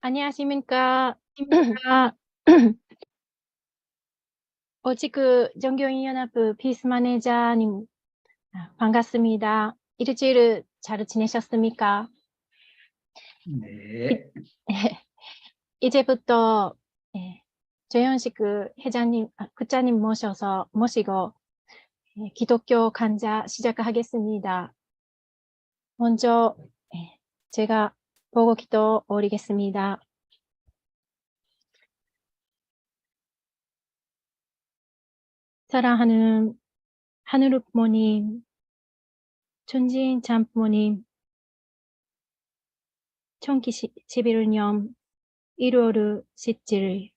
안녕하십니까. 입니다. 오지구 종교인연합 피스 마네이저님 반갑습니다. 일주일 잘 지내셨습니까? 이 네. 이제부터 조현식 회장님, 국장님 모시고 기독교 강좌 시작하겠습니다. 먼저 제가 보고 기도 올리겠습니다. 사랑하는 하늘 부모님, 천진 참 부모님, 2011년 1월 17일,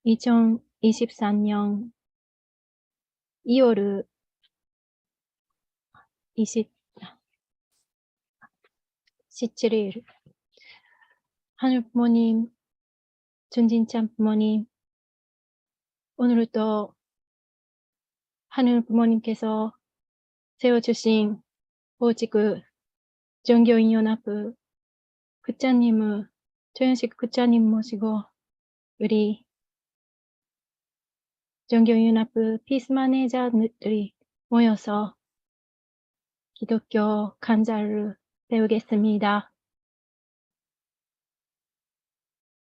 2023년 2월 17일, 하늘 부모님, 준진참 부모님, 오늘도 하늘 부모님께서 세워주신 오지구 종교인연합 국장님을 조현식 국장님 모시고 우리 종교인연합 피스 마네이저들이 모여서 기독교 강좌를 배우겠습니다.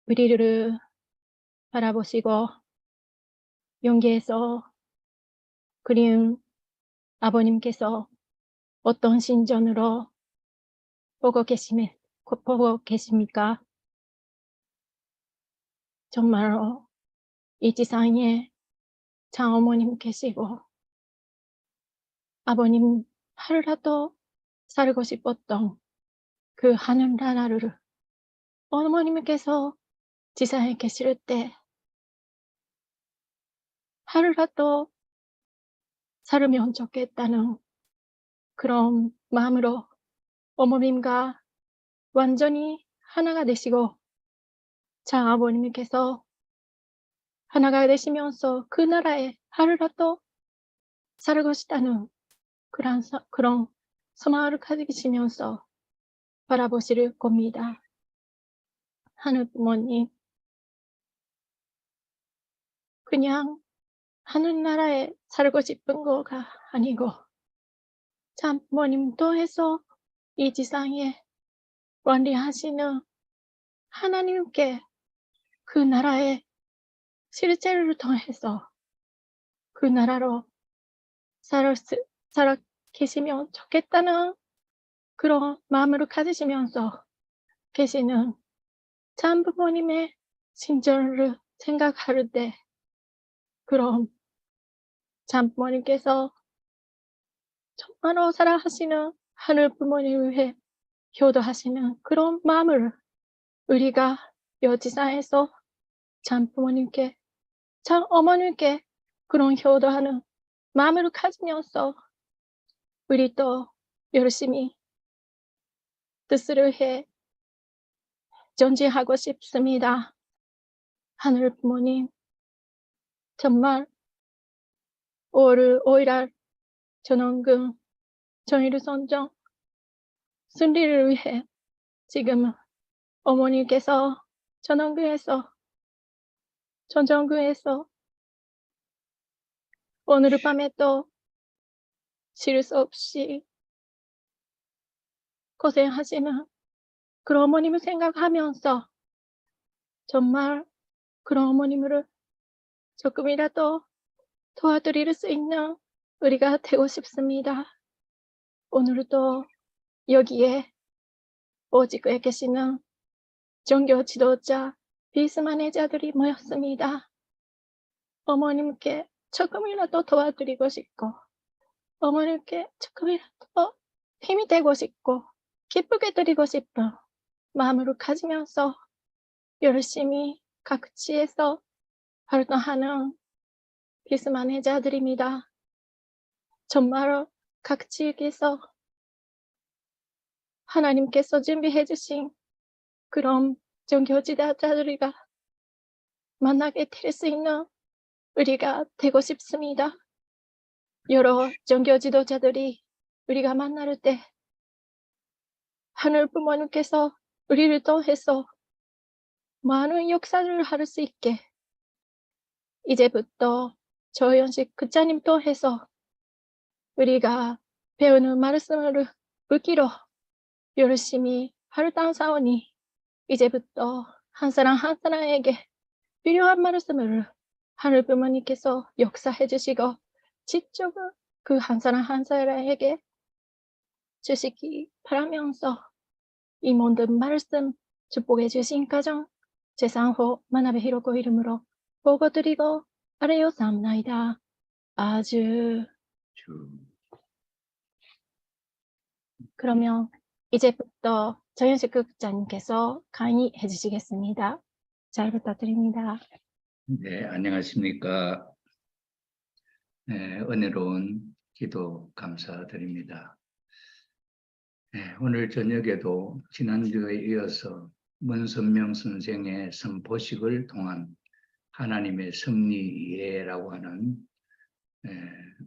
우리를 바라보시고 용기에서 그리운 아버님께서 어떤 신전으로 보고 계십니까? 정말로 이 지상에 장어머님 계시고 아버님 하루라도 살고 싶었던 그 하늘나라를 어머님께서 지상에 계실 때 하루라도 살으면 좋겠다는 그런 마음으로 어머님과 완전히 하나가 되시고 장아버님께서 하나가 되시면서 그 나라에 하루라도 살고 싶다는 그런 소망을 가지시면서 바라보실 겁니다. 하늘 부모님, 그냥 하늘나라에 살고 싶은 거가 아니고 참 부모님 통해서 이 지상에 관리하시는 하나님께 그 나라의 실제를 통해서 그 나라로 살아 계시면 좋겠다는 그런 마음을 가지시면서 계시는 참 부모님의 심정을 생각할 때 그럼 참 부모님께서 정말로 사랑하시는 하늘 부모님을 위해 효도하시는 그런 마음을 우리가 여지상에서 참 부모님께 참 어머님께 그런 효도하는 마음을 가지면서 우리 또 열심히 뜻을 해 전진하고 싶습니다. 하늘 부모님, 정말 5월 5일날 전원금 정일선정 승리를 위해 지금 어머니께서 전원금에서 전정교에서 오늘 밤에 또 쉴 수 없이 고생하시는 그런 어머님을 생각하면서 정말 그런 어머님을 조금이라도 도와드릴 수 있는 우리가 되고 싶습니다. 오늘도 여기에 오직에 계시는 종교 지도자 비스만의 자들이 모였습니다. 어머님께 조금이라도 도와드리고 싶고 어머님께 조금이라도 힘이 되고 싶고 기쁘게 드리고 싶은 마음으로 가지면서 열심히 각지에서 활동하는 비스만의 자들입니다. 정말 각지에서 하나님께서 준비해 주신 그런 종교 지도자들과 만나게 될 수 있는 우리가 되고 싶습니다. 여러 종교 지도자들이 우리가 만날 때 하늘 부모님께서 우리를 통해서 많은 역사를 할 수 있게 이제부터 조현식 국장님 통해서 우리가 배우는 말씀을 묻기로 열심히 활동하오니 이제부터 한 사람 한 사람에게 필요한 말씀을 하늘 부모님께서 역사해 주시고 직접 그 한 사람 한 사람에게 주시기 바라면서 이 모든 말씀 축복해 주신 가정 재산호 만화배 히로코 이름으로 보고드리고 아래요 삼나이다. 아주 그러면 이제부터 조현식 국장님께서 강의해 주시겠습니다. 잘 부탁드립니다. 네, 안녕하십니까. 네, 은혜로운 기도 감사드립니다. 네, 오늘 저녁에도 지난주에 이어서 문선명 선생의 선포식을 통한 하나님의 섭리 이해라고 하는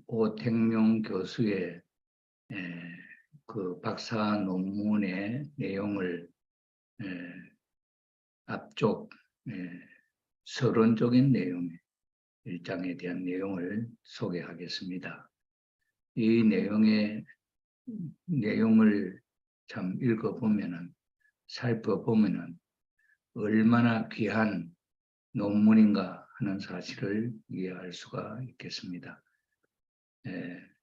오택룡 교수의 그 박사 논문의 내용을 앞쪽 서론적인 내용, 1장에 대한 내용을 소개하겠습니다. 이 내용을 참 읽어보면은, 살펴보면은 얼마나 귀한 논문인가 하는 사실을 이해할 수가 있겠습니다.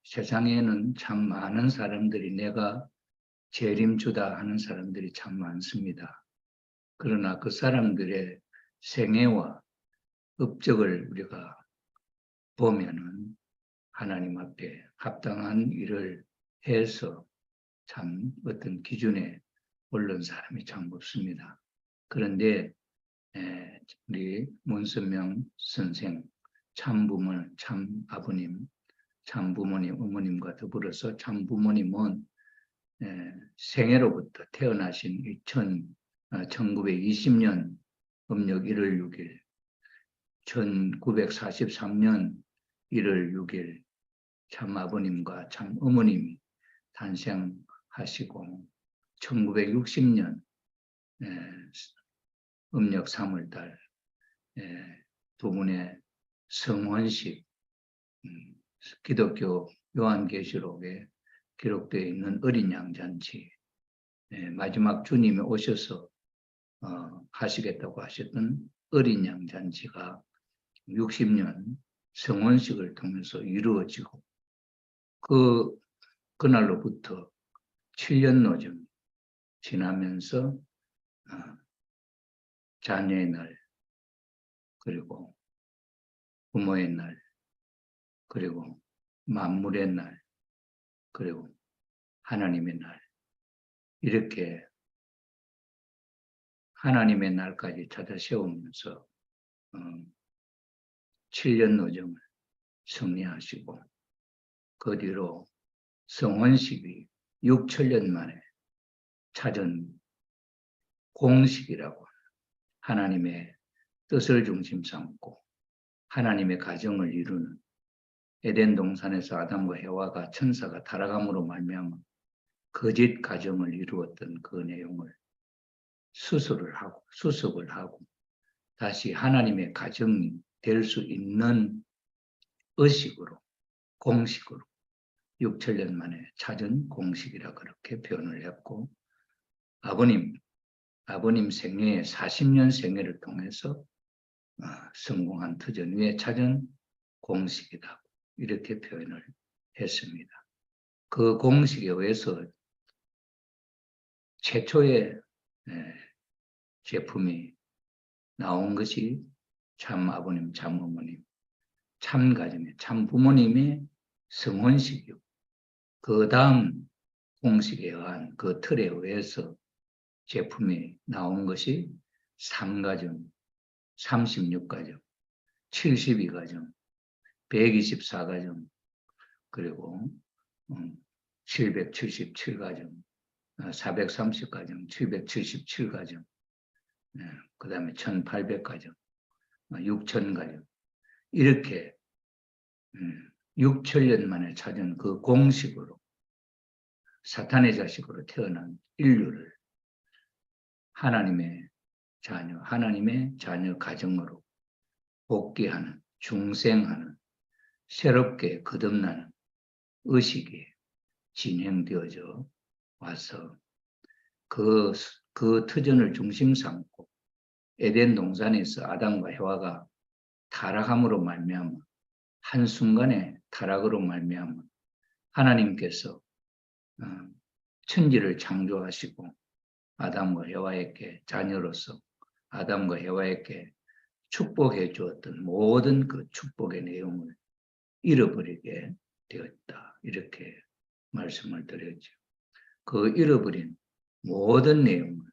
세상에는 참 많은 사람들이 내가 재림주다 하는 사람들이 참 많습니다. 그러나 그 사람들의 생애와 업적을 우리가 보면은 하나님 앞에 합당한 일을 해서 참 어떤 기준에 오른 사람이 참 없습니다. 그런데 우리 문선명 선생 참부모, 참아버님, 참부모님, 어머님과 더불어서 참부모님은 생애로부터 태어나신 1920년 음력 1월 6일, 1943년 1월 6일 참아버님과 참어머님이 탄생하시고 1960년 음력 3월달 두 분의 성혼식, 기독교 요한계시록에 기록되어 있는 어린 양잔치, 마지막 주님이 오셔서 하시겠다고 하셨던 어린 양잔치가 60년 성혼식을 통해서 이루어지고 그날로부터 7년 노정 지나면서 자녀의 날, 그리고 부모의 날, 그리고 만물의 날, 그리고 하나님의 날, 이렇게 하나님의 날까지 찾아 세우면서 7년 노정을 승리하시고 그 뒤로 성혼식이 6천년 만에 찾은 공식이라고 하나님의 뜻을 중심 삼고 하나님의 가정을 이루는 에덴 동산에서 아담과 해와가 천사가 타락함으로 말미암아 거짓 가정을 이루었던 그 내용을 수습을 하고 다시 하나님의 가정이 될 수 있는 의식으로 공식으로 6천년 만에 찾은 공식이라 그렇게 표현을 했고 아버님 생애의 40년 생애를 통해서 성공한 터전 위에 찾은 공식이다. 이렇게 표현을 했습니다. 그 공식에 의해서 최초의 제품이 나온 것이 참 아버님, 참 어머님, 참 가정의 참 부모님의 성혼식이고 그 다음 공식에 의한 그 틀에 의해서 제품이 나온 것이 3가정, 36가정, 72가정, 124가정, 그리고 777가정, 430가정, 777가정, 그 다음에 1800가정, 6000가정, 이렇게 6천년 만에 찾은 그 공식으로 사탄의 자식으로 태어난 인류를 하나님의 자녀, 하나님의 자녀 가정으로 복귀하는, 중생하는, 새롭게 거듭나는 의식이 진행되어져 와서 그 터전을 중심 삼고 에덴 동산에서 아담과 해와가 타락함으로 말미암아 한순간에 타락으로 말미암아 하나님께서 천지를 창조하시고 아담과 해와에게 자녀로서 아담과 해와에게 축복해 주었던 모든 그 축복의 내용을 잃어버리게 되었다. 이렇게 말씀을 드렸죠. 그 잃어버린 모든 내용을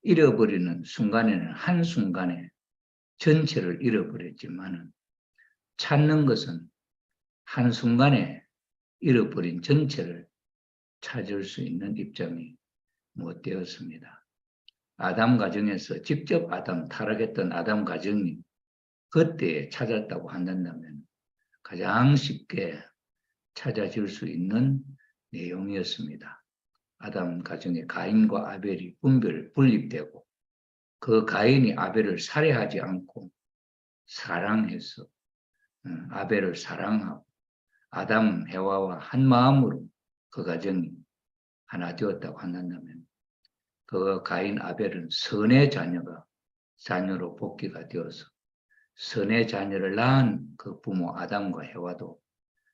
잃어버리는 순간에는 한순간에 전체를 잃어버렸지만은 찾는 것은 한순간에 잃어버린 전체를 찾을 수 있는 입장이 못 되었습니다. 아담 가정에서 직접 타락했던 아담 가정이 그때 찾았다고 한다면 가장 쉽게 찾아질 수 있는 내용이었습니다. 아담 가정에 가인과 아벨이 분립되고 그 가인이 아벨을 살해하지 않고 사랑해서 아벨을 사랑하고 아담 해와와 한 마음으로 그 가정이 하나 되었다고 한다면 그 가인 아벨은 선의 자녀로 복귀가 되어서 선의 자녀를 낳은 그 부모 아담과 해와도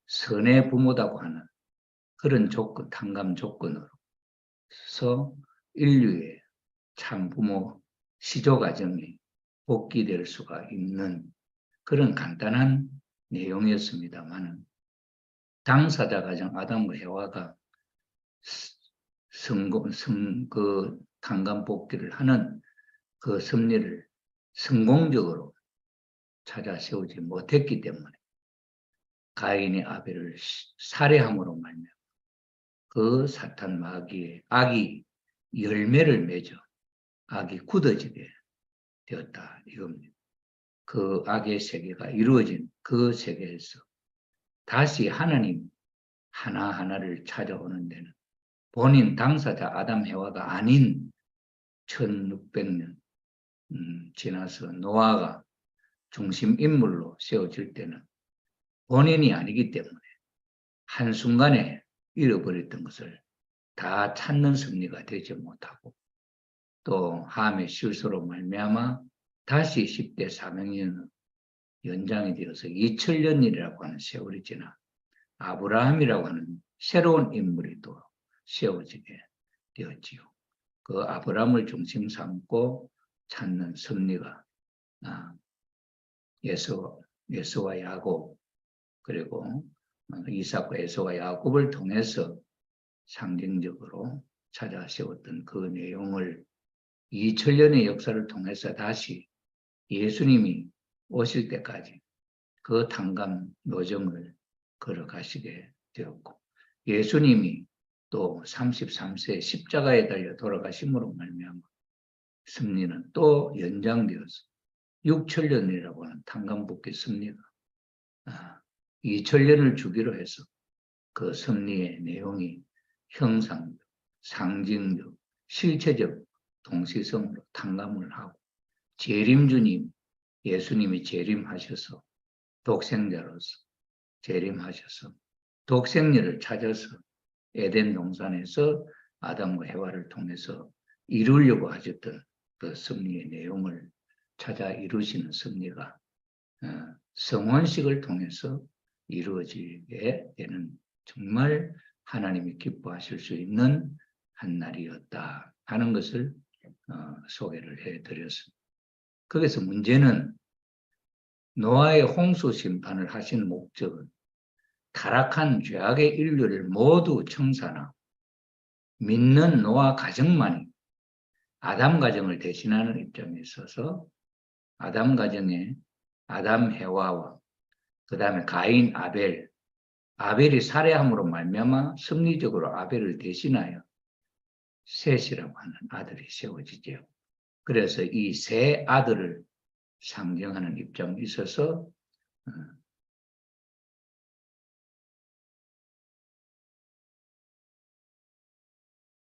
선의 부모다고 하는 그런 조건, 탕감 조건으로서 인류의 참 부모 시조 과정이 복귀될 수가 있는 그런 간단한 내용이었습니다만 당사자 가정 아담과 해와가 그 탕감 복귀를 하는 그 섭리를 성공적으로 찾아 세우지 못했기 때문에 가인이 아벨을 살해함으로 말미암아 그 사탄 마귀의 악이 열매를 맺어 악이 굳어지게 되었다 이겁니다. 그 악의 세계가 이루어진 그 세계에서 다시 하나님 하나하나를 찾아오는 데는 본인 당사자 아담 해와가 아닌 1600년 지나서 노아가 중심 인물로 세워질 때는 본인이 아니기 때문에 한순간에 잃어버렸던 것을 다 찾는 섭리가 되지 못하고 또 함의 실수로 말미암아 다시 10대 사명년 연장이 되어서 2000년이라고 하는 세월이 지나 아브라함이라고 하는 새로운 인물이 또 세워지게 되었지요. 그 아브라함을 중심 삼고 찾는 섭리가 예수와 야곱 그리고 이삭과 에서와 야곱을 통해서 상징적으로 찾아 세웠던 그 내용을 2000년의 역사를 통해서 다시 예수님이 오실 때까지 그 탕감 노정을 걸어가시게 되었고 예수님이 또 33세 십자가에 달려 돌아가심으로 말미암아 섭리는 또 연장되어서 6천년이라고 하는 탕감복귀 섭리가 2000년을 주기로 해서 그 섭리의 내용이 형상적, 상징적, 실체적 동시성으로 탕감을 하고 재림주님, 예수님이 재림하셔서 독생자로서 재림하셔서 독생녀를 찾아서 에덴 동산에서 아담과 해와를 통해서 이루려고 하셨던 그 섭리의 내용을 찾아 이루시는 섭리가 성원식을 통해서 이루어지게 되는 정말 하나님이 기뻐하실 수 있는 한 날이었다 하는 것을 소개를 해드렸습니다. 거기서 문제는 노아의 홍수 심판을 하신 목적은 타락한 죄악의 인류를 모두 청산하고 믿는 노아 가정만이 아담 가정을 대신하는 입장에 있어서 아담 가정에 아담 해와와 그 다음에 가인 아벨이 살해함으로 말미암아 섭리적으로 아벨을 대신하여 셋이라고 하는 아들이 세워지죠. 그래서 이 세 아들을 상징하는 입장에 있어서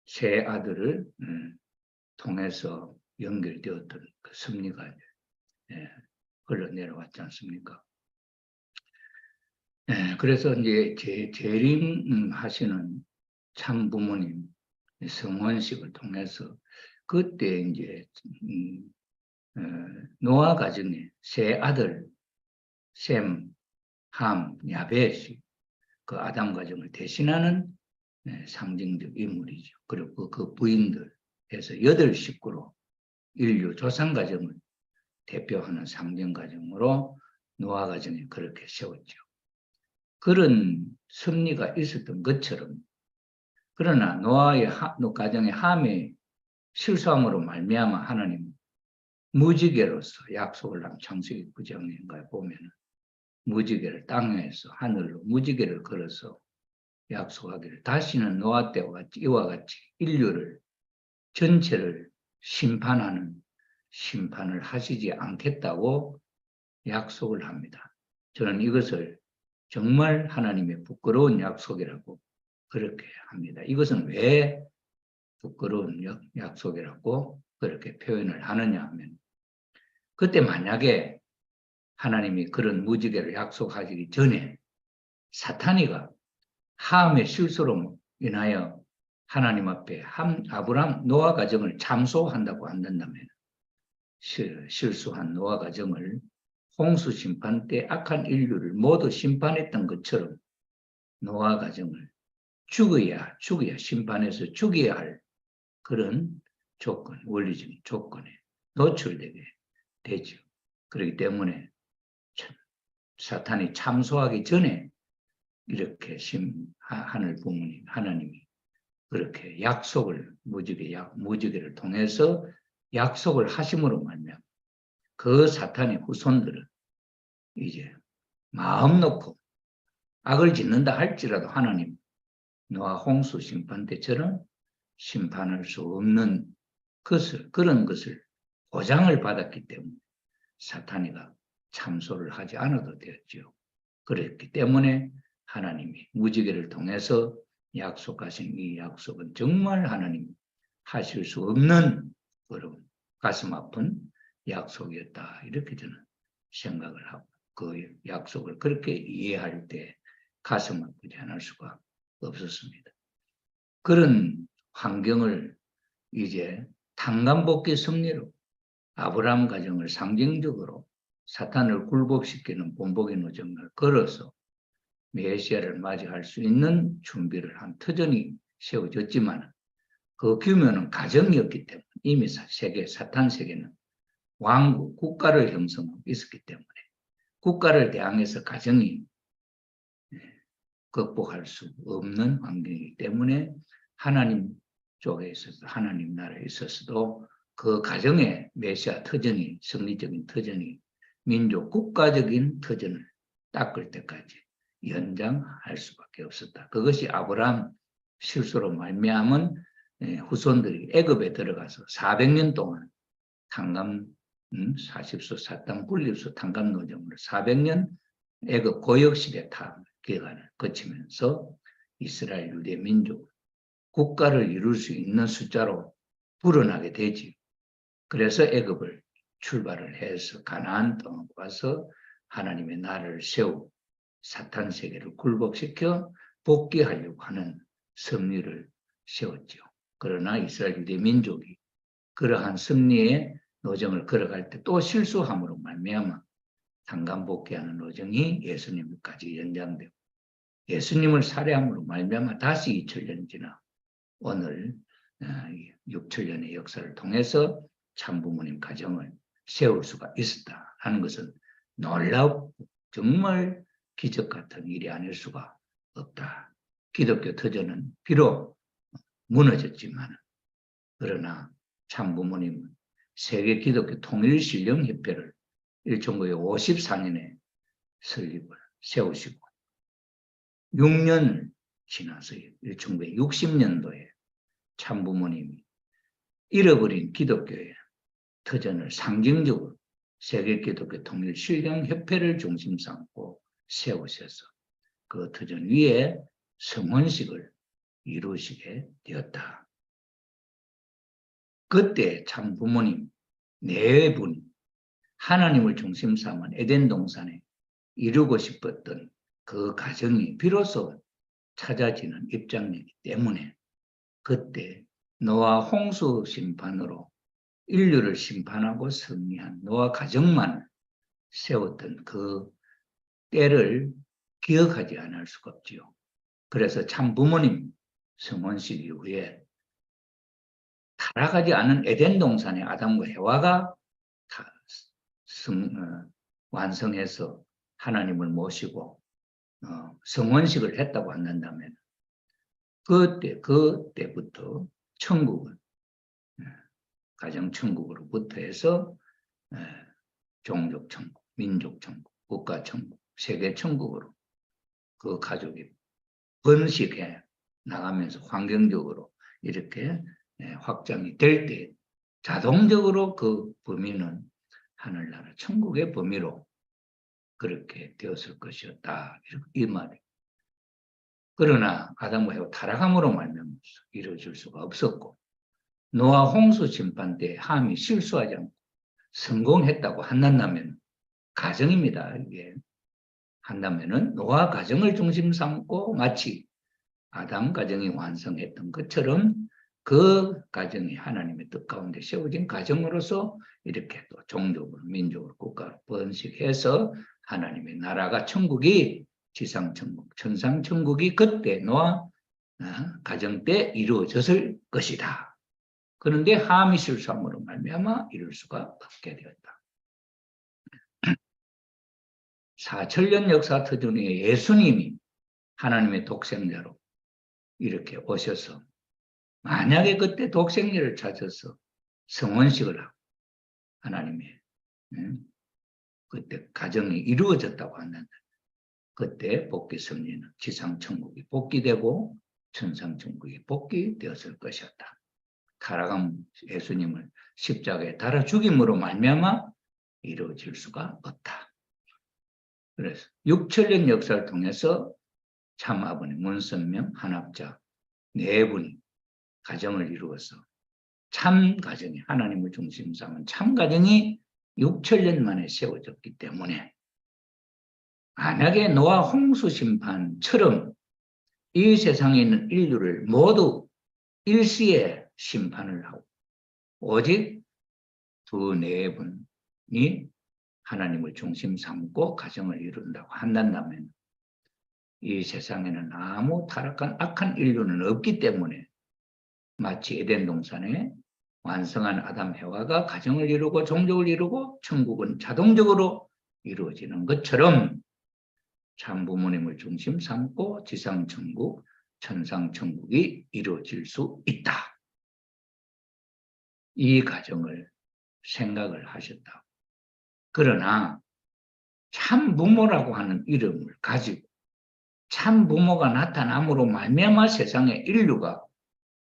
세 아들을 통해서 연결되었던 그 섭리가 흘러내려왔지 않습니까? 그래서 이제 재림하시는 참부모님 성혼식을 통해서 그때 이제 노아 가정에 세 아들 셈, 함, 야벳이 그 아담 가정을 대신하는 상징적 인물이죠. 그리고 그 부인들 해서 8식구로 인류 조상 가정을 대표하는 상징 가정으로 노아 가정에 그렇게 세웠죠. 그런 섭리가 있었던 것처럼, 그러나 노아의 가정의 함의 실수함으로 말미암아 하나님 무지개로서 약속을 한 창세기 9장인가에 보면은 무지개를 땅에서 하늘로 무지개를 걸어서 약속하기를 다시는 노아 때와 같이 이와 같이 인류를 전체를 심판하는 심판을 하시지 않겠다고 약속을 합니다. 저는 이것을 정말 하나님의 부끄러운 약속이라고 그렇게 합니다. 이것은 왜 부끄러운 약속이라고 그렇게 표현을 하느냐 하면, 그때 만약에 하나님이 그런 무지개를 약속하기 전에 사탄이가 함의 실수로 인하여 하나님 앞에 아브람 노아 가정을 참소한다고 한다면, 실수한 노아 가정을 홍수 심판 때 악한 인류를 모두 심판했던 것처럼 노아 가정을 죽어야 심판해서 죽여야 할 그런 조건, 원리적인 조건에 노출되게 되죠. 그렇기 때문에 사탄이 참소하기 전에 이렇게 하늘 부모님 하나님이 그렇게 약속을 무지개를 통해서 약속을 하심으로 말미암아 그 사탄의 후손들은 이제 마음 놓고 악을 짓는다 할지라도 하나님 노아 홍수 심판 때처럼 심판할 수 없는 그런 것을 보장을 받았기 때문에 사탄이가 참소를 하지 않아도 되었죠. 그랬기 때문에 하나님이 무지개를 통해서 약속하신 이 약속은 정말 하나님 하실 수 없는 그런 가슴 아픈 약속이었다, 이렇게 저는 생각을 하고, 그 약속을 그렇게 이해할 때 가슴 아프지 않을 수가 없었습니다. 그런 환경을 이제 탄감복귀 섭리로 아브라함 가정을 상징적으로 사탄을 굴복시키는 본복의 노정을 걸어서 메시아를 맞이할 수 있는 준비를 한 터전이 세워졌지만, 그 규모는 가정이었기 때문에 이미 사탄 세계는 왕국, 국가를 형성하고 있었기 때문에 국가를 대항해서 가정이 극복할 수 없는 환경이기 때문에 하나님 쪽에 있어서 하나님 나라에 있어서도 그 가정의 메시아 터전이, 성리적인 터전이 민족 국가적인 터전을 닦을 때까지 연장할 수밖에 없었다. 그것이 아브라함 실수로 말미암은 후손들이 애굽에 들어가서 400년 동안 탕감 40수 사탕 분립수 탕감 노정으로 400년 애굽 고역시대 기간을 거치면서 이스라엘 유대 민족 국가를 이룰 수 있는 숫자로 불어나게 되지. 그래서 애굽을 출발을 해서 가나안 땅에 와서 하나님의 나라를 세우고 사탄 세계를 굴복시켜 복귀하려고 하는 섭리를 세웠죠. 그러나 이스라엘 유대 민족이 그러한 섭리의 노정을 걸어갈 때 또 실수함으로 말미암아 상감복귀하는 노정이 예수님까지 연장되고, 예수님을 살해함으로 말미암아 다시 2000년 지나 오늘 6000년의 역사를 통해서 참부모님 가정을 세울 수가 있었다는 것은 놀랍고 정말 기적 같은 일이 아닐 수가 없다. 기독교 터전은 비록 무너졌지만, 그러나 참부모님은 세계 기독교 통일신령협회를 1954년에 설립을 세우시고 6년 지나서 1960년도에 참부모님이 잃어버린 기독교의 터전을 상징적으로 세계 기독교 통일신령협회를 중심 삼고 세우셔서 그 터전 위에 성혼식을 이루시게 되었다. 그때 참 부모님 네 분이 하나님을 중심 삼은 에덴 동산에 이루고 싶었던 그 가정이 비로소 찾아지는 입장이기 때문에 그때 노아 홍수 심판으로 인류를 심판하고 승리한 노아 가정만 세웠던 그 때를 기억하지 않을 수가 없지요. 그래서 참 부모님 성원식 이후에 타락하지 않은 에덴 동산의 아담과 해와가 완성해서 하나님을 모시고 성원식을 했다고 한다면 그때부터 천국은 가정천국으로부터 해서 종족천국, 민족천국, 국가천국, 세계천국으로 그 가족이 번식해 나가면서 환경적으로 이렇게 확장이 될 때 자동적으로 그 범위는 하늘나라 천국의 범위로 그렇게 되었을 것이었다. 이 말이에요. 그러나 아담과 해와 타락함으로 말미암아 이루어질 수가 없었고 노아 홍수 심판 때 함이 실수하지 않고 성공했다고 한다면 가정입니다. 이게 한다면은 노아 가정을 중심 삼고 마치 아담 가정이 완성했던 것처럼 그 가정이 하나님의 뜻 가운데 세워진 가정으로서 이렇게 또 종족으로 민족으로 국가로 번식해서 하나님의 나라가 천국이 지상천국, 천상천국이 그때 노아 가정 때 이루어졌을 것이다. 그런데 함이 실수함으로 말미암아 이룰 수가 없게 되었다. 4천년 역사 터전에 예수님이 하나님의 독생자로 이렇게 오셔서 만약에 그때 독생자를 찾아서 성원식을 하고 하나님의 그때 가정이 이루어졌다고 한다면 그때 복귀 승리는 지상천국이 복귀되고 천상천국이 복귀되었을 것이었다. 타락한 예수님을 십자가에 달아 죽임으로 말미암아 이루어질 수가 없다. 그래서 6천년 역사를 통해서 참 아버님 문선명 한합자 네 분이 가정을 이루어서 참 가정이 하나님을 중심 삼은 참 가정이 6천년 만에 세워졌기 때문에 만약에 노아 홍수 심판처럼 이 세상에 있는 인류를 모두 일시에 심판을 하고 오직 두 네 분이 하나님을 중심 삼고 가정을 이룬다고 한다면 이 세상에는 아무 타락한 악한 인류는 없기 때문에 마치 에덴 동산에 완성한 아담 해와가 가정을 이루고 종족을 이루고 천국은 자동적으로 이루어지는 것처럼 참 부모님을 중심 삼고 지상천국, 천상천국이 이루어질 수 있다. 이 가정을 생각을 하셨다. 그러나 참 부모라고 하는 이름을 가지고 참 부모가 나타남으로 말미암아 세상의 인류가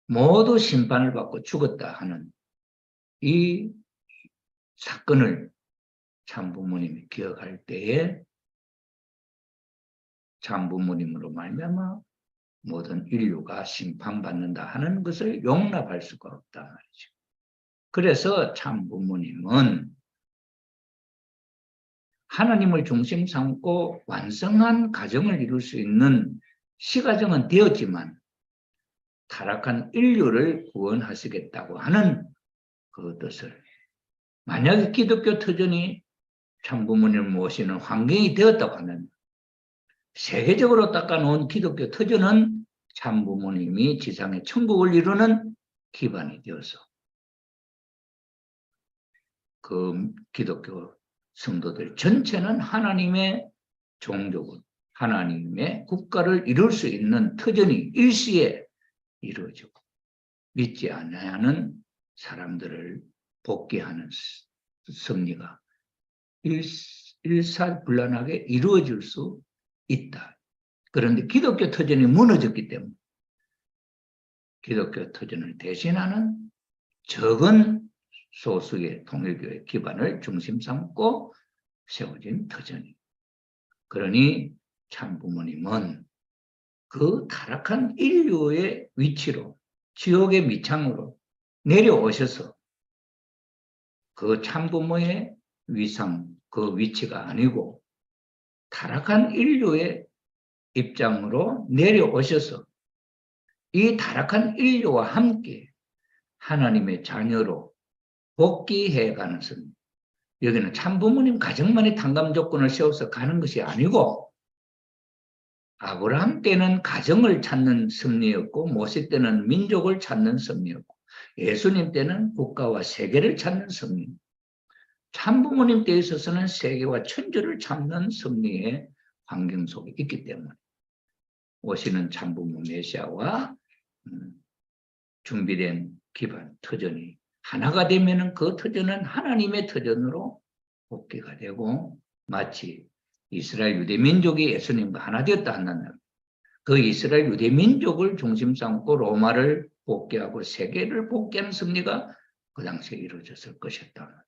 모두 심판을 받고 죽었다 하는 이 사건을 참 부모님이 기억할 때에 참 부모님으로 말미암아 모든 인류가 심판받는다 하는 것을 용납할 수가 없다 말이죠. 그래서 참 부모님은 하나님을 중심 삼고 완성한 가정을 이룰 수 있는 시가정은 되었지만 타락한 인류를 구원하시겠다고 하는 그 뜻을 만약에 기독교 터전이 참 부모님을 모시는 환경이 되었다고 하면 세계적으로 닦아놓은 기독교 터전은 참 부모님이 지상의 천국을 이루는 기반이 되어서 그 기독교 성도들 전체는 하나님의 종족을 하나님의 국가를 이룰 수 있는 터전이 일시에 이루어지고 믿지 않는 사람들을 복귀하는 섭리가 일사불란하게 이루어질 수 있다. 그런데 기독교 터전이 무너졌기 때문에 기독교 터전을 대신하는 적은 소수의 통일교회 기반을 중심 삼고 세워진 터전이. 그러니 참 부모님은 그 타락한 인류의 위치로 지옥의 밑창으로 내려오셔서 그 참부모의 위상, 그 위치가 아니고 타락한 인류의 입장으로 내려오셔서 이 타락한 인류와 함께 하나님의 자녀로 복귀해가는 섭리. 여기는 참부모님 가정만의 탕감 조건을 세워서 가는 것이 아니고 아브라함 때는 가정을 찾는 섭리였고 모세 때는 민족을 찾는 섭리였고 예수님 때는 국가와 세계를 찾는 섭리. 참부모님 때에 있어서는 세계와 천주를 찾는 섭리의 환경 속에 있기 때문에 오시는 참부모 메시아와 준비된 기반, 터전이 하나가 되면은 그 터전은 하나님의 터전으로 복귀가 되고 마치 이스라엘 유대 민족이 예수님과 하나 되었다 한다면 그 이스라엘 유대 민족을 중심 삼고 로마를 복귀하고 세계를 복귀하는 섭리가 그 당시에 이루어졌을 것이었단 말이에요.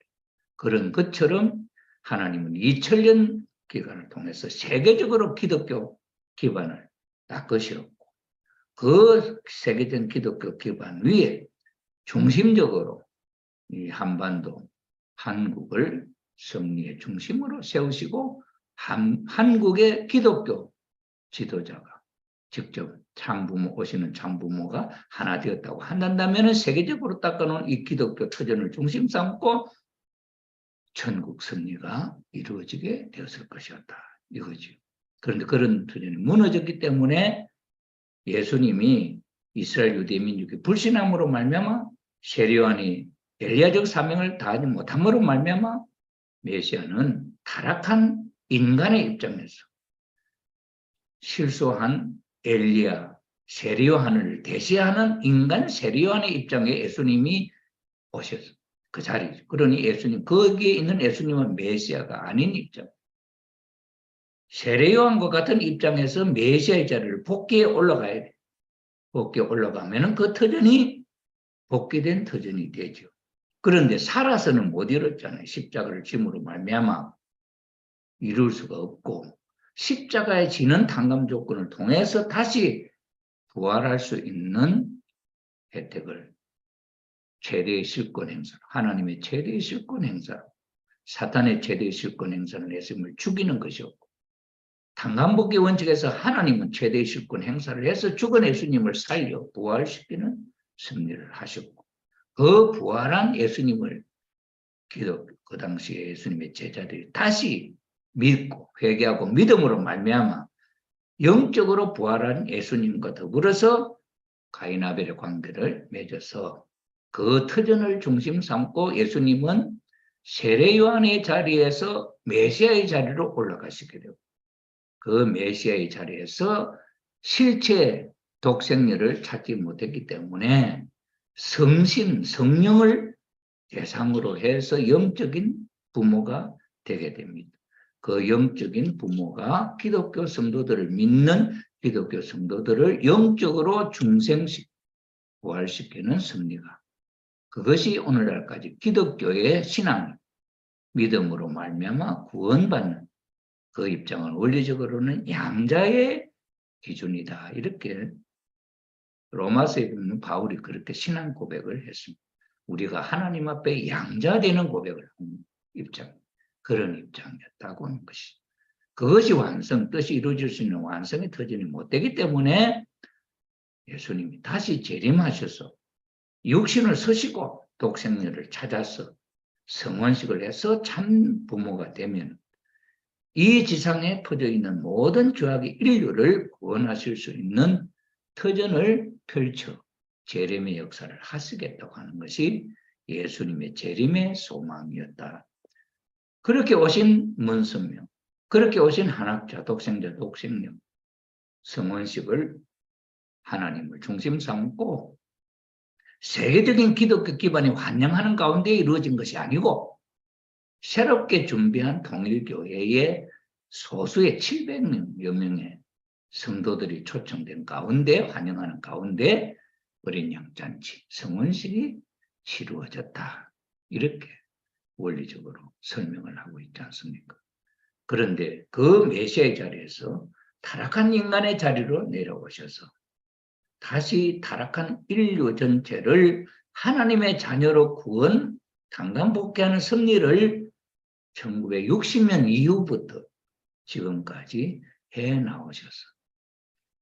그런 것처럼 하나님은 2000년 기간을 통해서 세계적으로 기독교 기반을 닦으셨고 그 세계적 기독교 기반 위에 중심적으로 이 한반도, 한국을 섭리의 중심으로 세우시고 한국의 기독교 지도자가 직접 참부모 오시는 참부모가 하나 되었다고 한다면 세계적으로 닦아놓은 이 기독교 터전을 중심 삼고 천국 섭리가 이루어지게 되었을 것이었다. 이거죠. 그런데 그런 터전이 무너졌기 때문에 예수님이 이스라엘 유대 민족이 불신함으로 말미암아 세례요한이 엘리야적 사명을 다하지 못함으로 말미암아 메시아는 타락한 인간의 입장에서 실수한 엘리야 세례요한을 대시하는 인간 세례요한의 입장에 예수님이 오셨어요. 그 자리죠. 그러니 예수님 거기에 있는 예수님은 메시아가 아닌 입장. 세례요한과 같은 입장에서 메시아의 자리를 복귀에 올라가야 돼. 복귀에 올라가면은 그 터전이 복귀된 터전이 되죠. 그런데 살아서는 못 이뤘잖아요. 십자가를 짐으로 말미암아 이룰 수가 없고 십자가에 지는 탕감 조건을 통해서 다시 부활할 수 있는 혜택을 최대의 실권 행사, 하나님의 최대의 실권 행사, 사탄의 최대의 실권 행사는 예수님을 죽이는 것이었고 탕감복귀 원칙에서 하나님은 최대의 실권 행사를 해서 죽은 예수님을 살려 부활시키는 섭리를 하셨고 그 부활한 예수님을 그 당시에 예수님의 제자들이 다시 믿고 회개하고 믿음으로 말미암아 영적으로 부활한 예수님과 더불어서 가인 아벨의 관계를 맺어서 그 터전을 중심 삼고 예수님은 세례요한의 자리에서 메시아의 자리로 올라가시게 되고 그 메시아의 자리에서 실체 독생녀를 찾지 못했기 때문에 성신, 성령을 대상으로 해서 영적인 부모가 되게 됩니다. 그 영적인 부모가 기독교 성도들을 믿는 기독교 성도들을 영적으로 중생식, 부활시키는 섭리가 그것이 오늘날까지 기독교의 신앙, 믿음으로 말미암아 구원받는 그 입장을 원리적으로는 양자의 기준이다. 이렇게 로마서에 보면 바울이 그렇게 신앙 고백을 했습니다. 우리가 하나님 앞에 양자되는 고백을 하는 입장, 그런 입장이었다고 하는 것이. 그것이 완성, 뜻이 이루어질 수 있는 완성의 터전이 못 되기 때문에 예수님이 다시 재림하셔서 육신을 서시고 독생녀를 찾아서 성원식을 해서 참 부모가 되면 이 지상에 퍼져 있는 모든 죄악의 인류를 구원하실 수 있는 터전을 펼쳐 재림의 역사를 하시겠다고 하는 것이 예수님의 재림의 소망이었다. 그렇게 오신 문선명, 그렇게 오신 한학자, 독생자, 독생령, 성원식을 하나님을 중심 삼고 세계적인 기독교 기반이 환영하는 가운데 이루어진 것이 아니고 새롭게 준비한 통일교회의 소수의 700여 명의 성도들이 초청된 가운데 환영하는 가운데 어린 양잔치, 성원식이 치루어졌다. 이렇게 원리적으로 설명을 하고 있지 않습니까? 그런데 그 메시아의 자리에서 타락한 인간의 자리로 내려오셔서 다시 타락한 인류 전체를 하나님의 자녀로 구원, 강간 복귀하는 섭리를 1960년 이후부터 지금까지 해 나오셨어.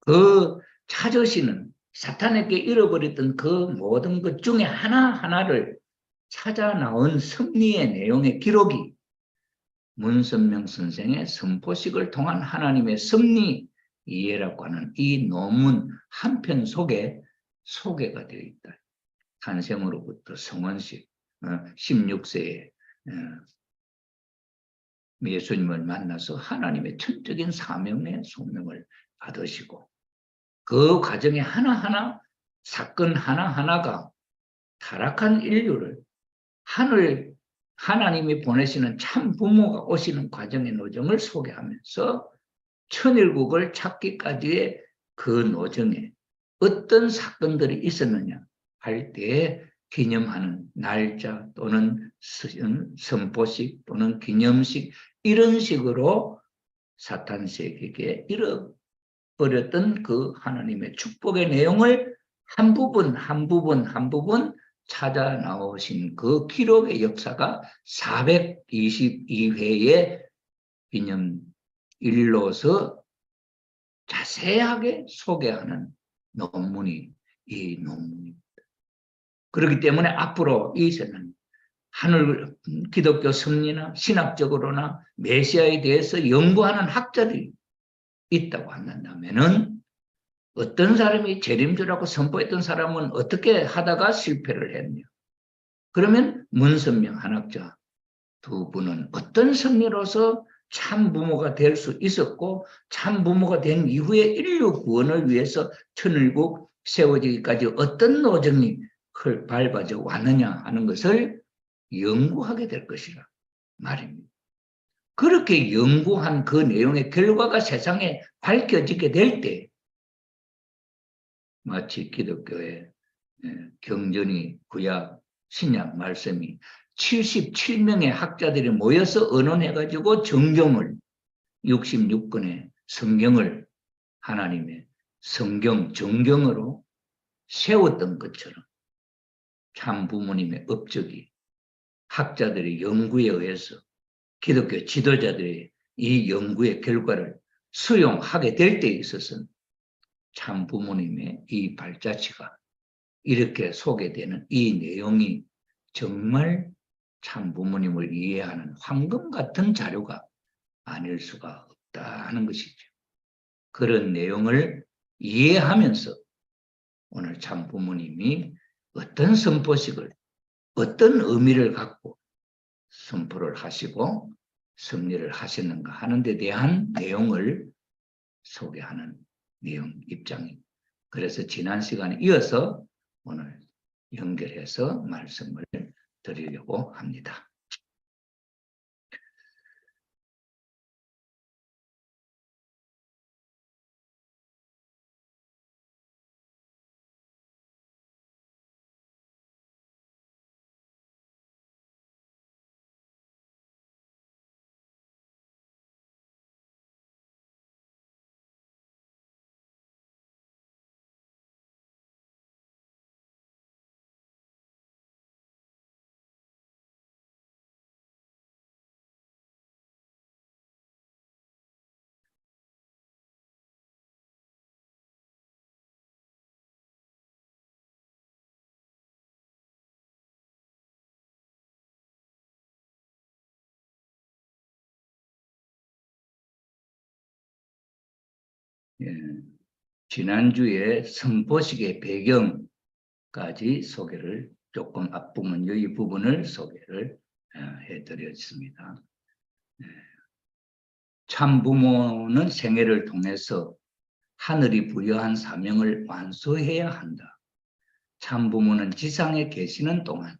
그 찾으시는 사탄에게 잃어버렸던 그 모든 것 중에 하나하나를 찾아 나온 섭리의 내용의 기록이 문선명 선생의 선포식을 통한 하나님의 섭리 이해라고 하는 이 논문 한 편 속에 소개가 되어 있다. 탄생으로부터 성원식, 16세에 예수님을 만나서 하나님의 천적인 사명의 소명을 받으시고 그 과정에 하나하나 사건 하나하나가 타락한 인류를 하나님이 보내시는 참 부모가 오시는 과정의 노정을 소개하면서 천일국을 찾기까지의 그 노정에 어떤 사건들이 있었느냐 할 때에 기념하는 날짜 또는 선포식 또는 기념식 이런 식으로 사탄 세계에 잃어버렸던 그 하나님의 축복의 내용을 한 부분 찾아 나오신 그 기록의 역사가 422회의 기념일로서 자세하게 소개하는 논문이 이 논문입니다. 그렇기 때문에 앞으로 이 세상 하늘 기독교 섭리나 신학적으로나 메시아에 대해서 연구하는 학자들이 있다고 한다면은 어떤 사람이 재림주라고 선포했던 사람은 어떻게 하다가 실패를 했냐. 그러면 문선명 한학자 두 분은 어떤 섭리로서 참 부모가 될 수 있었고 참 부모가 된 이후에 인류 구원을 위해서 천일국 세워지기까지 어떤 노정이 밟아져 왔느냐 하는 것을 연구하게 될 것이라 말입니다. 그렇게 연구한 그 내용의 결과가 세상에 밝혀지게 될 때 마치 기독교의 경전이 구약 신약 말씀이 77명의 학자들이 모여서 의논해가지고 정경을 66권의 성경을 하나님의 성경 정경으로 세웠던 것처럼 참 부모님의 업적이 학자들의 연구에 의해서 기독교 지도자들의 이 연구의 결과를 수용하게 될 때에 있어서는 참 부모님의 이 발자취가 이렇게 소개되는 이 내용이 정말 참 부모님을 이해하는 황금 같은 자료가 아닐 수가 없다는 것이죠. 그런 내용을 이해하면서 오늘 참 부모님이 어떤 선포식을 어떤 의미를 갖고 선포를 하시고 섭리를 하셨는가 하는 데 대한 내용을 소개하는 내용 입장입니다. 그래서 지난 시간에 이어서 오늘 연결해서 말씀을 드리려고 합니다. 예, 지난주에 선포식의 배경까지 소개를 조금 앞부분 이 부분을 소개를 해드렸습니다. 참 부모는 생애를 통해서 하늘이 부여한 사명을 완수해야 한다. 참 부모는 지상에 계시는 동안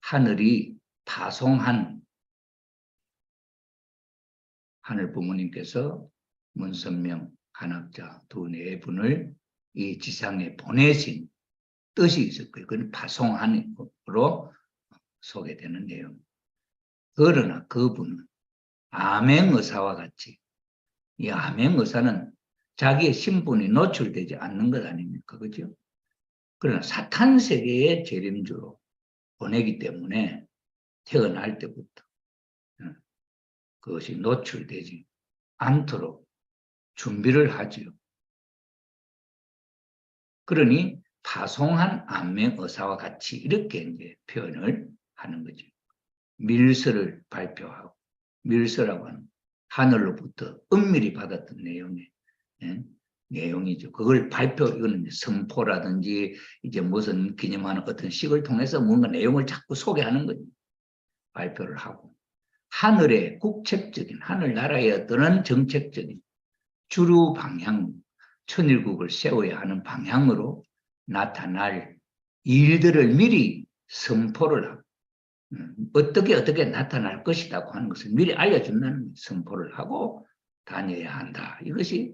하늘이 파송한 하늘 부모님께서 문선명 한학자 두 네 분을 이 지상에 보내신 뜻이 있었고요. 그건 파송한으로 소개되는 내용. 그러나 그분은 암행의사와 같이 이 암행의사는 자기의 신분이 노출되지 않는 것 아닙니까? 그죠? 그러나 사탄 세계의 재림주로 보내기 때문에 태어날 때부터 그것이 노출되지 않도록 준비를 하지요. 그러니 파송한 안면 의사와 같이 이렇게 이제 표현을 하는 거죠. 밀서를 발표하고, 밀서라고 하는 하늘로부터 은밀히 받았던 내용의 내용이죠. 그걸 이거는 선포라든지 이제 무슨 기념하는 어떤 식을 통해서 뭔가 내용을 자꾸 소개하는 거죠. 발표를 하고 하늘의 국책적인 하늘나라의 어떤 정책적인 주류 방향, 천일국을 세워야 하는 방향으로 나타날 일들을 미리 선포를 하고 어떻게 나타날 것이라고 하는 것을 미리 알려준다는 선포를 하고 다녀야 한다. 이것이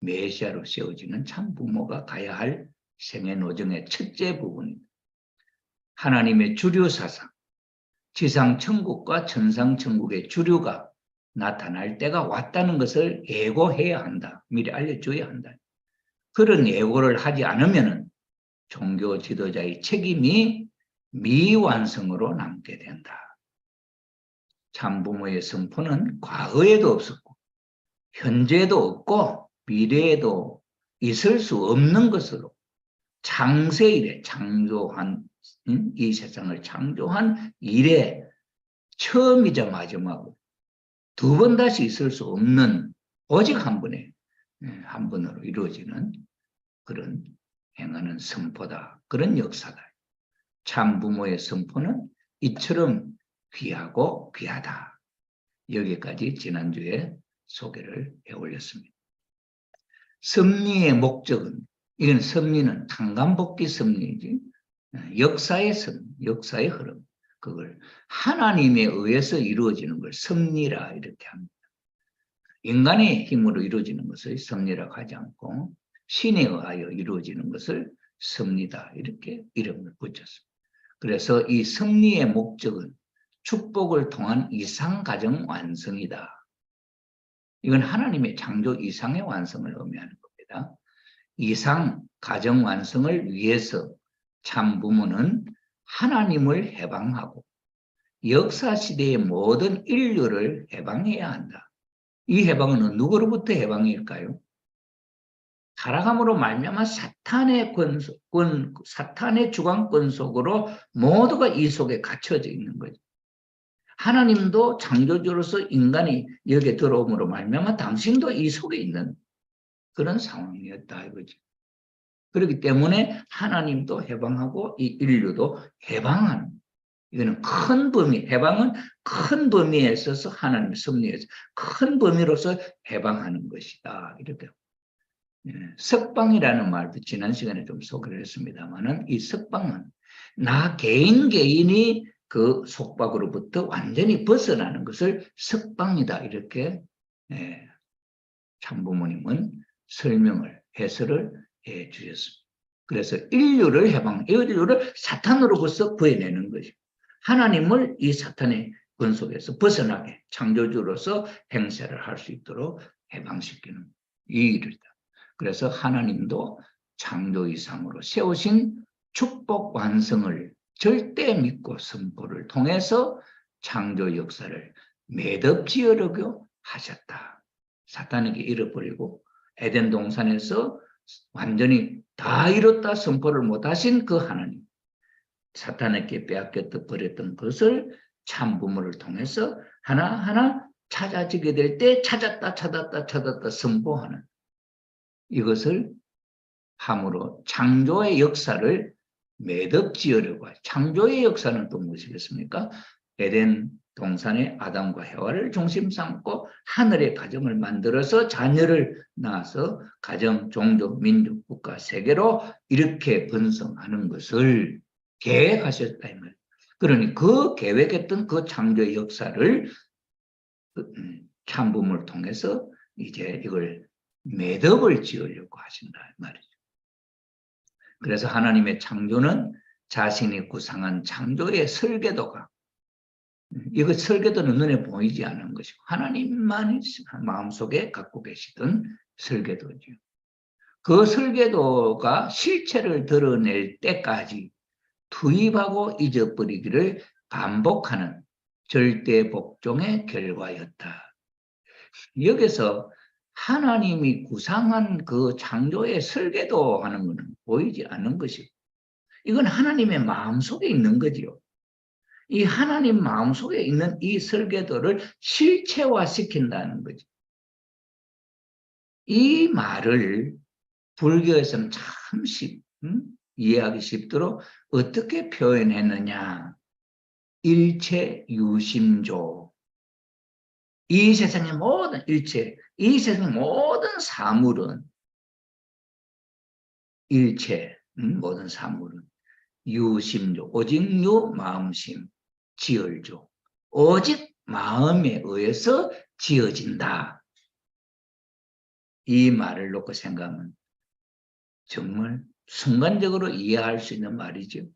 메시아로 세워지는 참 부모가 가야 할 생애 노정의 첫째 부분입니다. 하나님의 주류 사상, 지상 천국과 천상 천국의 주류가 나타날 때가 왔다는 것을 예고해야 한다. 미리 알려줘야 한다. 그런 예고를 하지 않으면 종교 지도자의 책임이 미완성으로 남게 된다. 참부모의 선포는 과거에도 없었고 현재도 없고 미래에도 있을 수 없는 것으로 창세 이래 창조한 이 세상을 창조한 이래 처음이자 마지막으로 두 번 다시 있을 수 없는 오직 한 번으로 이루어지는 그런 행하는 선포다. 그런 역사다. 참 부모의 선포는 이처럼 귀하고 귀하다. 여기까지 지난주에 소개를 해 올렸습니다. 섭리의 목적은, 이건 섭리는 탕감복귀 섭리이지, 역사의 섭리, 역사의 흐름. 그걸 하나님에 의해서 이루어지는 걸 섭리라 이렇게 합니다. 인간의 힘으로 이루어지는 것을 섭리라고 하지 않고 신에 의하여 이루어지는 것을 섭리다 이렇게 이름을 붙였습니다. 그래서 이 섭리의 목적은 축복을 통한 이상가정 완성이다. 이건 하나님의 창조 이상의 완성을 의미하는 겁니다. 이상 가정 완성을 위해서 참 부모는 하나님을 해방하고 역사시대의 모든 인류를 해방해야 한다. 이 해방은 누구로부터 해방일까요? 타락함으로 말미암아 사탄의 사탄의 주관권 속으로 모두가 이 속에 갇혀져 있는 거죠. 하나님도 창조주로서 인간이 여기에 들어옴으로 말미암아 당신도 이 속에 있는 그런 상황이었다 이거죠. 그렇기 때문에 하나님도 해방하고 이 인류도 해방하는, 이거는 큰 범위, 해방은 큰 범위에 있어서 하나님의 섭리에서 큰 범위로서 해방하는 것이다. 이렇게. 석방이라는 말도 지난 시간에 좀 소개를 했습니다만은 이 석방은 나 개인이 그 속박으로부터 완전히 벗어나는 것을 석방이다. 이렇게 참부모님은 설명을, 해설을 해 주셨습니다. 그래서 인류를 인류를 사탄으로부터 구해내는 것이고 하나님을 이 사탄의 권속에서 벗어나게 창조주로서 행세를 할 수 있도록 해방시키는 이 일이다. 그래서 하나님도 창조 이상으로 세우신 축복 완성을 절대 믿고 선포를 통해서 창조 역사를 매듭지으려고 하셨다. 사탄에게 잃어버리고 에덴 동산에서 완전히 다 이뤘다 선포를 못하신 그 하나님, 사탄에게 빼앗겼다 버렸던 것을 참 부모를 통해서 하나하나 찾아지게 될 때 찾았다 선포하는, 이것을 함으로 창조의 역사를 매듭지으려고 하죠. 창조의 역사는 또 무엇이겠습니까? 에덴 동산의 아담과 해와를 중심 삼고 하늘의 가정을 만들어서 자녀를 낳아서 가정, 종족, 민족, 국가, 세계로 이렇게 번성하는 것을 계획하셨다 이 말이에요. 그러니 그 계획했던 그 창조의 역사를 참부모를 통해서 이제 이걸 매듭을 지으려고 하신다 이 말이죠. 그래서 하나님의 창조는 자신이 구상한 창조의 설계도가, 이거 설계도는 눈에 보이지 않는 것이고 하나님만이 마음속에 갖고 계시던 설계도죠. 그 설계도가 실체를 드러낼 때까지 투입하고 잊어버리기를 반복하는 절대 복종의 결과였다. 여기서 하나님이 구상한 그 창조의 설계도 하는 것은 보이지 않는 것이고, 이건 하나님의 마음속에 있는 거지요. 이 하나님 마음속에 있는 이 설계도를 실체화시킨다는 거죠. 이 말을 불교에서는 참 이해하기 쉽도록 어떻게 표현했느냐. 일체유심조. 이 세상의 모든 일체, 이 세상의 모든 사물은 일체, 모든 사물은 유심조, 오직 유 마음심, 지을조. 오직 마음에 의해서 지어진다. 이 말을 놓고 생각하면 정말 순간적으로 이해할 수 있는 말이죠.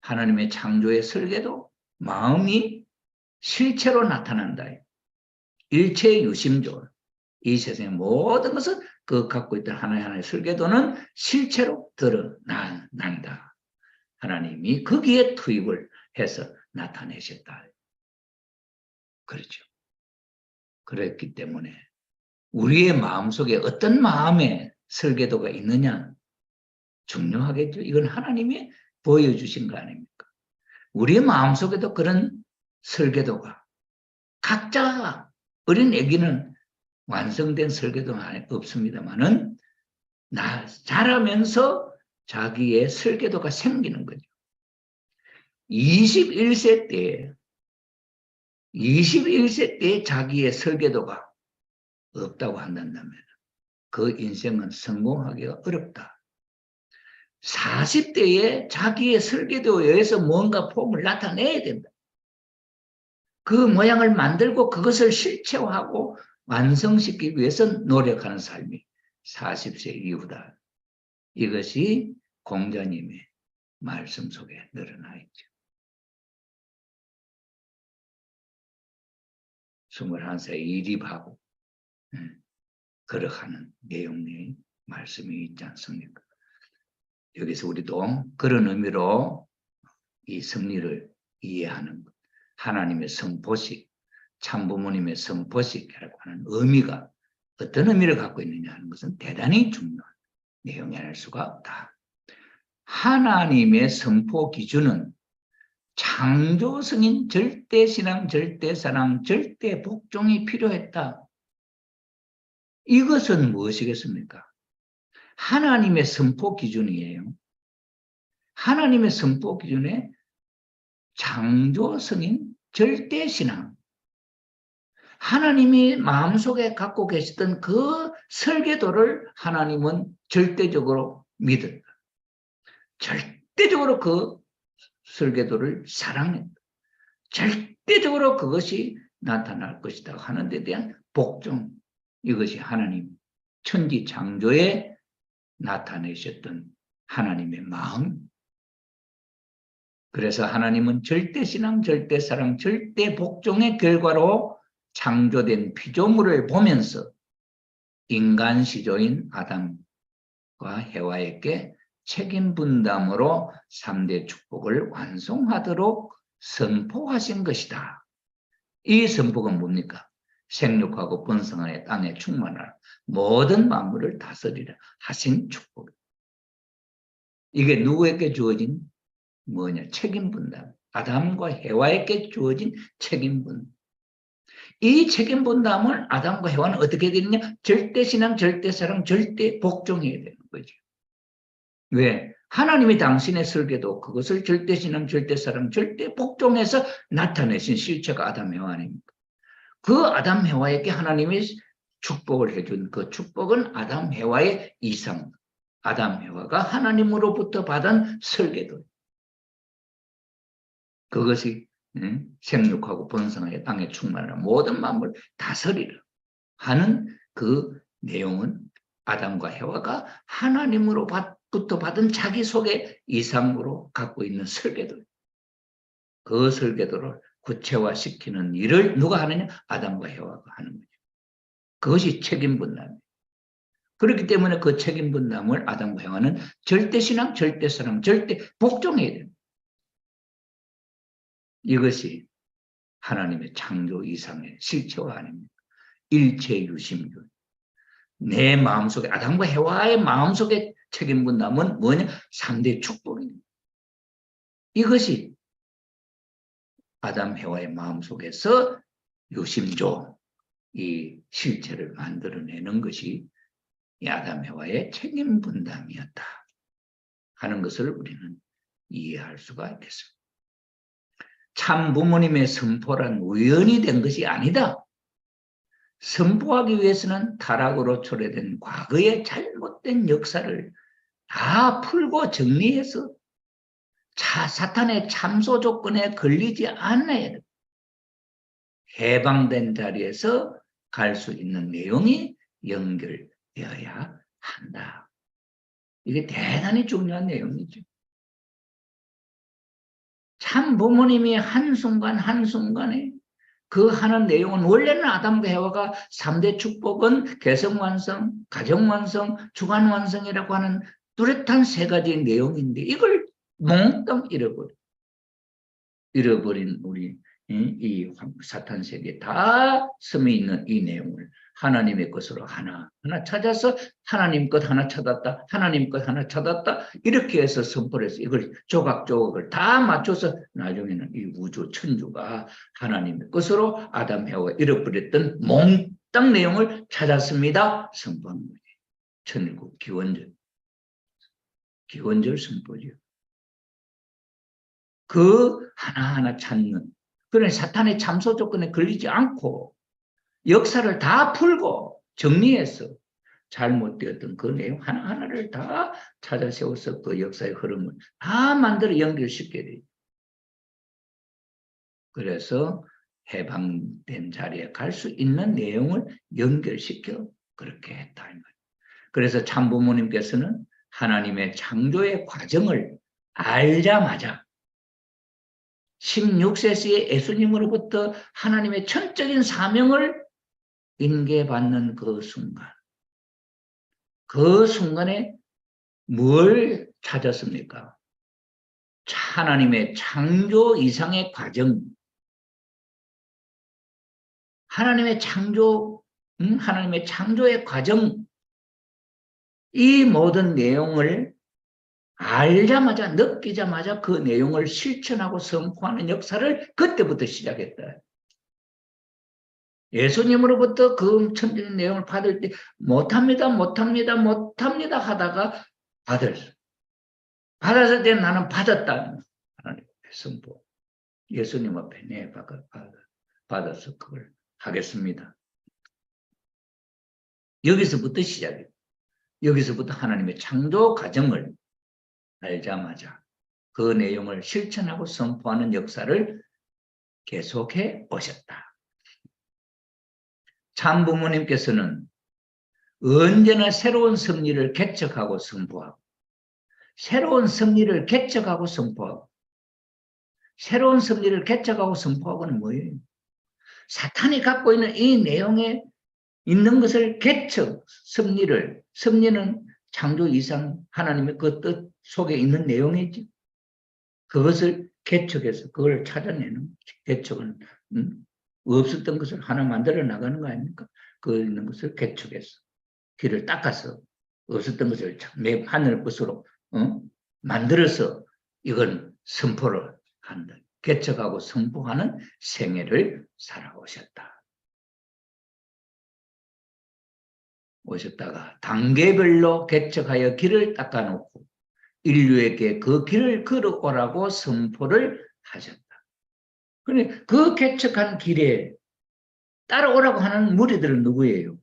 하나님의 창조의 설계도, 마음이 실체로 나타난다. 일체의 유심조. 이 세상의 모든 것은 그 갖고 있던 하나의 설계도는 실체로 드러난다. 하나님이 거기에 투입을 해서 나타내셨다. 그렇죠. 그랬기 때문에 우리의 마음속에 어떤 마음의 설계도가 있느냐 중요하겠죠. 이건 하나님이 보여주신 거 아닙니까? 우리의 마음속에도 그런 설계도가, 각자 어린 애기는 완성된 설계도는 없습니다만은 자라면서 자기의 설계도가 생기는 거죠. 21세 때에 자기의 설계도가 없다고 한다면 그 인생은 성공하기가 어렵다. 40대에 자기의 설계도에 의해서 뭔가 폼을 나타내야 된다. 그 모양을 만들고 그것을 실체화하고 완성시키기 위해서 노력하는 삶이 40세 이후다. 이것이 공자님의 말씀 속에 늘어나 있죠. 21세 이립하고 걸어가는 내용의 말씀이 있지 않습니까? 여기서 우리도 그런 의미로 이 승리를 이해하는 것, 하나님의 성보식, 참부모님의 성보식이라고 하는 의미가 어떤 의미를 갖고 있느냐 하는 것은 대단히 중요한 내용이 아닐 수가 없다. 하나님의 선포 기준은 창조성인 절대신앙, 절대사랑, 절대복종이 필요했다. 이것은 무엇이겠습니까? 하나님의 선포 기준이에요. 하나님의 선포 기준에 창조성인 절대신앙, 하나님이 마음속에 갖고 계시던 그 설계도를 하나님은 절대적으로 믿었다. 절대적으로 그 설계도를 사랑했다. 절대적으로 그것이 나타날 것이다 하는 데 대한 복종, 이것이 하나님 천지 창조에 나타내셨던 하나님의 마음. 그래서 하나님은 절대신앙, 절대사랑, 절대복종의 결과로 창조된 피조물을 보면서 인간 시조인 아담과 해와에게 책임 분담으로 3대 축복을 완성하도록 선포하신 것이다. 이 선포가 뭡니까? 생육하고 번성하여 땅에 충만하라, 모든 만물을 다스리라 하신 축복. 이게 누구에게 주어진 뭐냐? 책임 분담. 아담과 해와에게 주어진 책임 분담. 이 책임 분담을 아담과 해와는 어떻게 되느냐? 절대신앙, 절대사랑, 절대복종해야 되는 거죠. 왜? 하나님이 당신의 설계도 그것을 절대신앙, 절대사랑, 절대복종해서 나타내신 실체가 아담 해와 아닙니까? 그 아담 해와에게 하나님이 축복을 해준 그 축복은 아담 해와의 이상, 아담 해와가 하나님으로부터 받은 설계도. 그것이 생육하고 번성하여 땅에 충만하라, 모든 만물 다스리라 하는 그 내용은 아담과 해와가 하나님으로부터 받은 자기 속의 이상으로 갖고 있는 설계도. 그 설계도를 구체화시키는 일을 누가 하느냐? 아담과 해와가 하는 거죠. 그것이 책임 분담이에요. 그렇기 때문에 그 책임 분담을 아담과 해와는 절대 신앙, 절대 사랑, 절대 복종해야 됩니다. 이것이 하나님의 창조 이상의 실체가 아닙니다. 일체 유심률. 내 마음속에 아담과 해와의 마음속에 책임 분담은 뭐냐? 3대 축복입니다. 이것이 아담 해와의 마음속에서 유심조 이 실체를 만들어내는 것이 이 아담 해와의 책임 분담이었다 하는 것을 우리는 이해할 수가 있겠습니다. 참 부모님의 선포란 우연이 된 것이 아니다. 선포하기 위해서는 타락으로 초래된 과거의 잘못된 역사를 다 풀고 정리해서 사탄의 참소 조건에 걸리지 않아야 돼. 해방된 자리에서 갈 수 있는 내용이 연결되어야 한다. 이게 대단히 중요한 내용이죠. 참 부모님이 한순간 한순간에 그 하는 내용은 원래는 아담과 해와가 3대 축복은 개성완성, 가정완성, 주관완성이라고 하는 뚜렷한 3가지 내용인데 이걸 몽땅 잃어버린 우리 이 사탄 세계에 다 스며 있는 이 내용을 하나님의 것으로 하나하나 찾아서 하나님 것 하나 찾았다, 하나님 것 하나 찾았다 이렇게 해서 선포를 해서 이걸 조각조각을 다 맞춰서 나중에는 이 우주 천주가 하나님의 것으로 아담 해와가 잃어버렸던 몽땅 내용을 찾았습니다. 선포한 거예요. 천국 기원절 선포죠. 그 하나하나 찾는 그런 사탄의 참소 조건에 걸리지 않고 역사를 다 풀고 정리해서 잘못되었던 그 내용 하나하나를 다 찾아 세워서 그 역사의 흐름을 다 만들어 연결시켜야 돼요. 그래서 해방된 자리에 갈 수 있는 내용을 연결시켜 그렇게 했다. 그래서 참부모님께서는 하나님의 창조의 과정을 알자마자 16세시의 예수님으로부터 하나님의 천적인 사명을 인계받는 그 순간에 뭘 찾았습니까? 하나님의 창조 이상의 과정, 하나님의 창조의 과정, 이 모든 내용을 알자마자 느끼자마자 그 내용을 실천하고 선포하는 역사를 그때부터 시작했다. 예수님으로부터 그 천적인 내용을 받을 때 못합니다 하다가 받았을 때 나는 받았다. 하나님의 선포. 예수님 앞에 네 받아서 그걸 하겠습니다. 여기서부터 시작이에요. 여기서부터 하나님의 창조 과정을 알자마자 그 내용을 실천하고 선포하는 역사를 계속해 오셨다. 참 부모님께서는 언제나 새로운 섭리를 개척하고 선포하고 새로운 섭리를 개척하고 선포하고 새로운 섭리를 개척하고 선포하고는 뭐예요? 사탄이 갖고 있는 이 내용에 있는 것을 개척, 섭리는 창조 이상 하나님의 그 뜻 속에 있는 내용이지. 그것을 개척해서 그걸 찾아내는 개척은 없었던 것을 하나 만들어 나가는 거 아닙니까? 그 있는 것을 개척해서 길을 닦아서 없었던 것을 매 하늘 것으로 만들어서 이건 선포를 한다. 개척하고 선포하는 생애를 살아오셨다. 오셨다가 단계별로 개척하여 길을 닦아놓고 인류에게 그 길을 걸어오라고 선포를 하셨다. 그런데 그 개척한 길에 따라오라고 하는 무리들은 누구예요?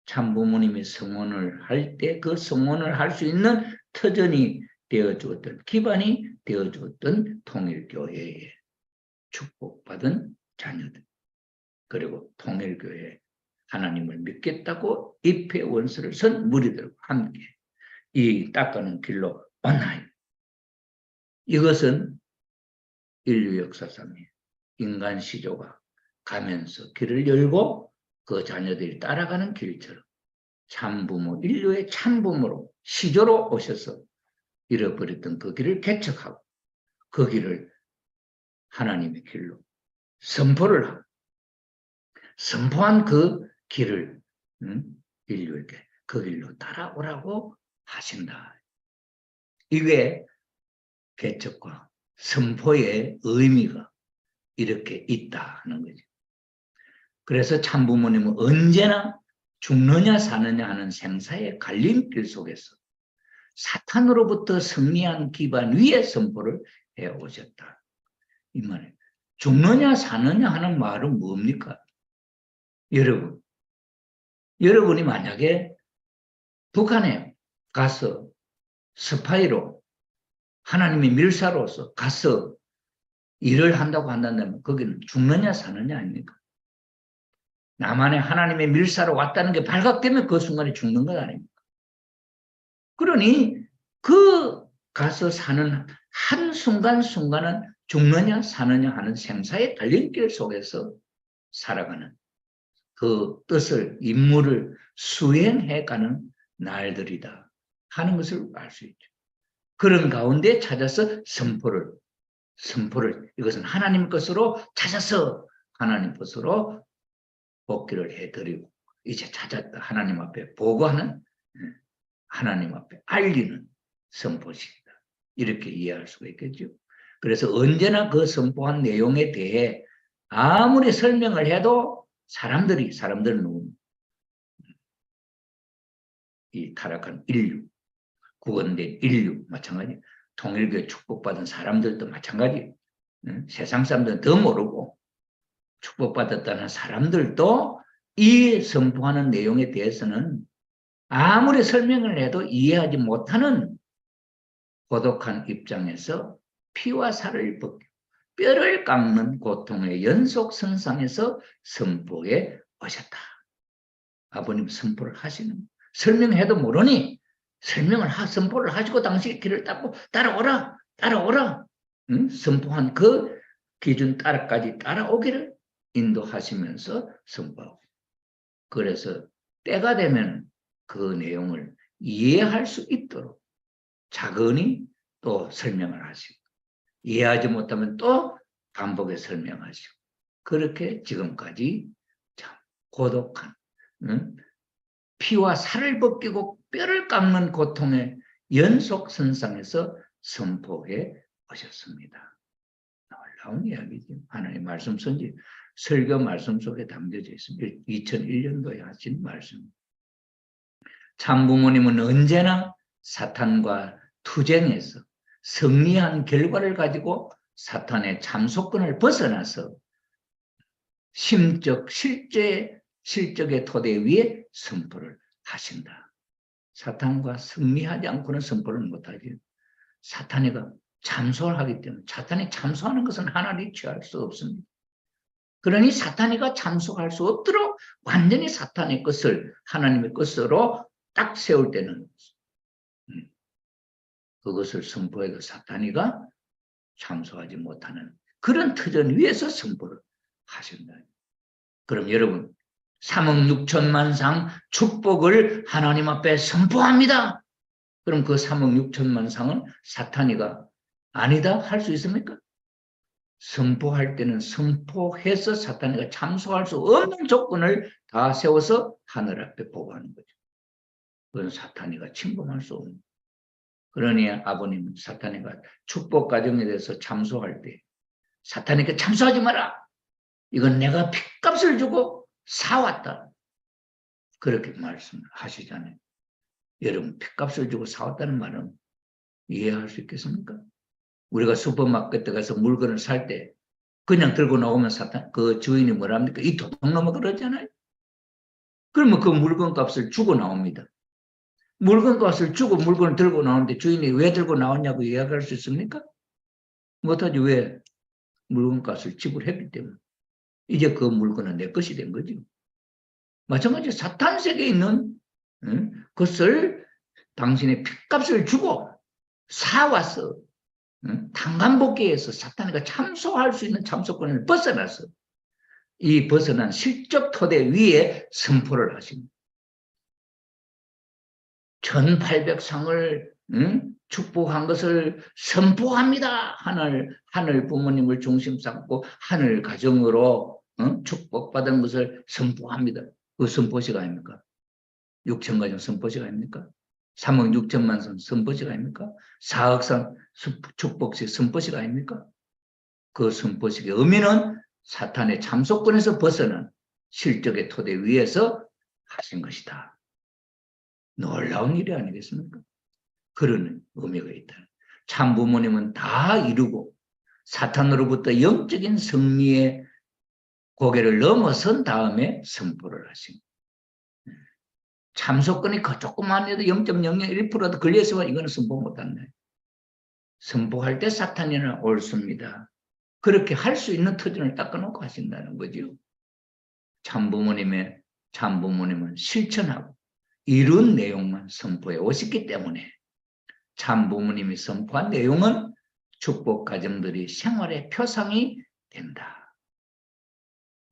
참부모님이 성원을 할 때 그 성원을 할 수 있는 터전이 되어주었던, 기반이 되어주었던 통일교회의 축복받은 자녀들, 그리고 통일교회 하나님을 믿겠다고 입회 원서를 선 무리들과 함께 이 닦아놓은 길로 온나요. 이것은 인류 역사상에 인간 시조가 가면서 길을 열고 그 자녀들이 따라가는 길처럼 참부모, 인류의 참부모로 시조로 오셔서 잃어버렸던 그 길을 개척하고 그 길을 하나님의 길로 선포를 하고 선포한 그 길을 인류에게 그 길로 따라오라고 하신다. 이게 개척과 선포의 의미가 이렇게 있다 하는 거죠. 그래서 참부모님은 언제나 죽느냐 사느냐 하는 생사의 갈림길 속에서 사탄으로부터 승리한 기반 위에 선포를 해오셨다. 이 말이에요. 죽느냐 사느냐 하는 말은 뭡니까? 여러분이 만약에 북한에 가서 스파이로 하나님의 밀사로서 가서 일을 한다고 한다면 거기는 죽느냐 사느냐 아닙니까? 남한에 하나님의 밀사로 왔다는 게 발각되면 그 순간에 죽는 것 아닙니까? 그러니 그 가서 사는 한 순간순간은 죽느냐 사느냐 하는 생사의 갈림길 속에서 살아가는 그 뜻을, 임무를 수행해가는 날들이다 하는 것을 알 수 있죠. 그런 가운데 찾아서 선포를 이것은 하나님 것으로 찾아서 하나님 것으로 복귀를 해드리고 이제 찾았다 하나님 앞에 보고하는, 하나님 앞에 알리는 선포식이다. 이렇게 이해할 수가 있겠죠. 그래서 언제나 그 선포한 내용에 대해 아무리 설명을 해도 사람들은 이 타락한 인류, 구원된 인류 마찬가지, 통일교회 축복받은 사람들도 마찬가지, 세상 사람들은 더 모르고 축복받았다는 사람들도 이 선포하는 내용에 대해서는 아무리 설명을 해도 이해하지 못하는 고독한 입장에서 피와 살을 벗겨 뼈를 깎는 고통의 연속선상에서 선포해 오셨다. 아버님 선포를 하시는, 설명해도 모르니 선포를 하시고 당신의 길을 닦고 따라오라. 선포한 그 기준 따라까지 따라오기를 인도하시면서 선포하고, 그래서 때가 되면 그 내용을 이해할 수 있도록 차근히 또 설명을 하시고, 이해하지 못하면 또 반복해 설명하시고, 그렇게 지금까지 참 고독한, 피와 살을 벗기고 뼈를 깎는 고통의 연속선상에서 선포해 오셨습니다. 놀라운 이야기죠. 하나님의 말씀 선지 설교 말씀 속에 담겨져 있습니다. 2001년도에 하신 말씀. 참부모님은 언제나 사탄과 투쟁해서 승리한 결과를 가지고 사탄의 참속권을 벗어나서 심적, 실적의 토대 위에 선포를 하신다. 사탄과 승리하지 않고는 선포를 못하지. 사탄이가 참소를 하기 때문에, 사탄이 참소하는 것은 하나님이 취할 수 없습니다. 그러니 사탄이가 참소할 수 없도록 완전히 사탄의 것을 하나님의 것으로 딱 세울 때는 그것을 선포해도 사탄이가 참소하지 못하는 그런 터전 위에서 선포를 하신다. 그럼 여러분 3억 6천만 상 축복을 하나님 앞에 선포합니다. 그럼 그 3억 6천만 상은 사탄이가 아니다 할 수 있습니까? 선포할 때는 선포해서 사탄이가 참소할 수 없는 조건을 다 세워서 하늘 앞에 보고하는 거죠. 그건 사탄이가 침범할 수 없는. 그러니 아버님, 사탄이가 축복 과정에 대해서 참소할 때 사탄이가 참소하지 마라. 이건 내가 핏값을 주고 사왔다. 그렇게 말씀하시잖아요. 여러분, 핏값을 주고 사왔다는 말은 이해할 수 있겠습니까? 우리가 슈퍼마켓에 가서 물건을 살 때 그냥 들고 나오면 그 주인이 뭐랍니까? 이 도둑놈아 그러잖아요. 그러면 그 물건 값을 주고 나옵니다. 물건 값을 주고 물건을 들고 나오는데 주인이 왜 들고 나왔냐고 이야기할 수 있습니까? 못하지. 왜? 물건 값을 지불했기 때문에. 이제 그 물건은 내 것이 된 거죠. 마찬가지로 사탄 세계에 있는 것을 당신의 핏값을 주고 사와서 탄감복귀해서 사탄이가 참소할 수 있는 참소권을 벗어나서 이 벗어난 실적 토대 위에 선포를 하십니다. 1800상을 축복한 것을 선포합니다. 하늘 부모님을 중심 삼고 하늘 가정으로 축복받은 것을 선포합니다. 그 선포식 아닙니까? 6천 가정 선포식 아닙니까? 3억 6천만 선 선포식 아닙니까? 4억 선 축복식 선포식 아닙니까? 그 선포식의 의미는 사탄의 참속권에서 벗어난 실적의 토대 위에서 하신 것이다. 놀라운 일이 아니겠습니까? 그런 의미가 있다. 참 부모님은 다 이루고 사탄으로부터 영적인 승리의 고개를 넘어선 다음에 선포를 하신 거예요. 참소권이 조금만 해도 0.001%도 걸렸으면 이거는 선포 못한다. 선포할 때 사탄이는 옳습니다. 그렇게 할 수 있는 터전을 닦아놓고 하신다는 거죠. 참부모님은 실천하고 이룬 내용만 선포해 오셨기 때문에 참부모님이 선포한 내용은 축복 가정들이 생활의 표상이 된다.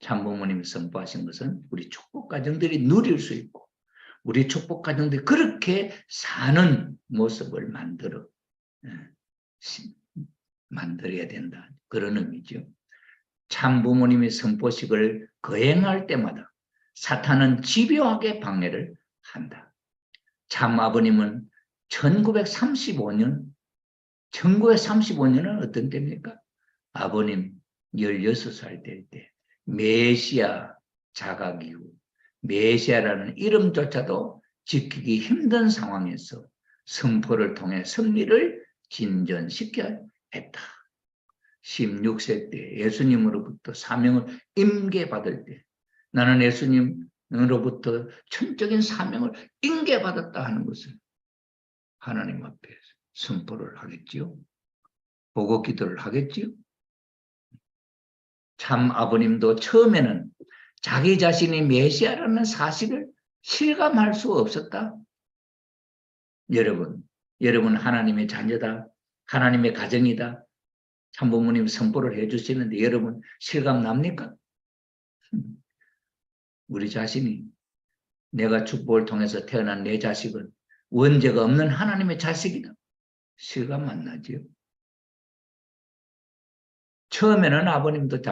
참부모님이 선포하신 것은 우리 축복 가정들이 누릴 수 있고 우리 축복 가정들이 그렇게 사는 모습을 만들어야 된다. 그런 의미죠. 참부모님의 선포식을 거행할 때마다 사탄은 집요하게 방해를 한다. 참아버님은 1935년은 어떤 때입니까? 아버님 16살 될 때 메시아 자각 이후 메시아라는 이름조차도 지키기 힘든 상황에서 선포를 통해 승리를 진전시켜야 했다. 16세 때 예수님으로부터 사명을 임계받을 때 나는 예수님으로부터 천적인 사명을 임계받았다 하는 것을 하나님 앞에 선포를 하겠지요. 보고 기도를 하겠지요. 참 아버님도 처음에는 자기 자신이 메시아라는 사실을 실감할 수 없었다. 여러분 하나님의 자녀다. 하나님의 가정이다. 참부모님 선포를 해주시는데 여러분 실감 납니까? 우리 자신이 내가 축복을 통해서 태어난 내 자식은 원죄가 없는 하나님의 자식이다. 실감 안 나지요? 처음에는 아버님도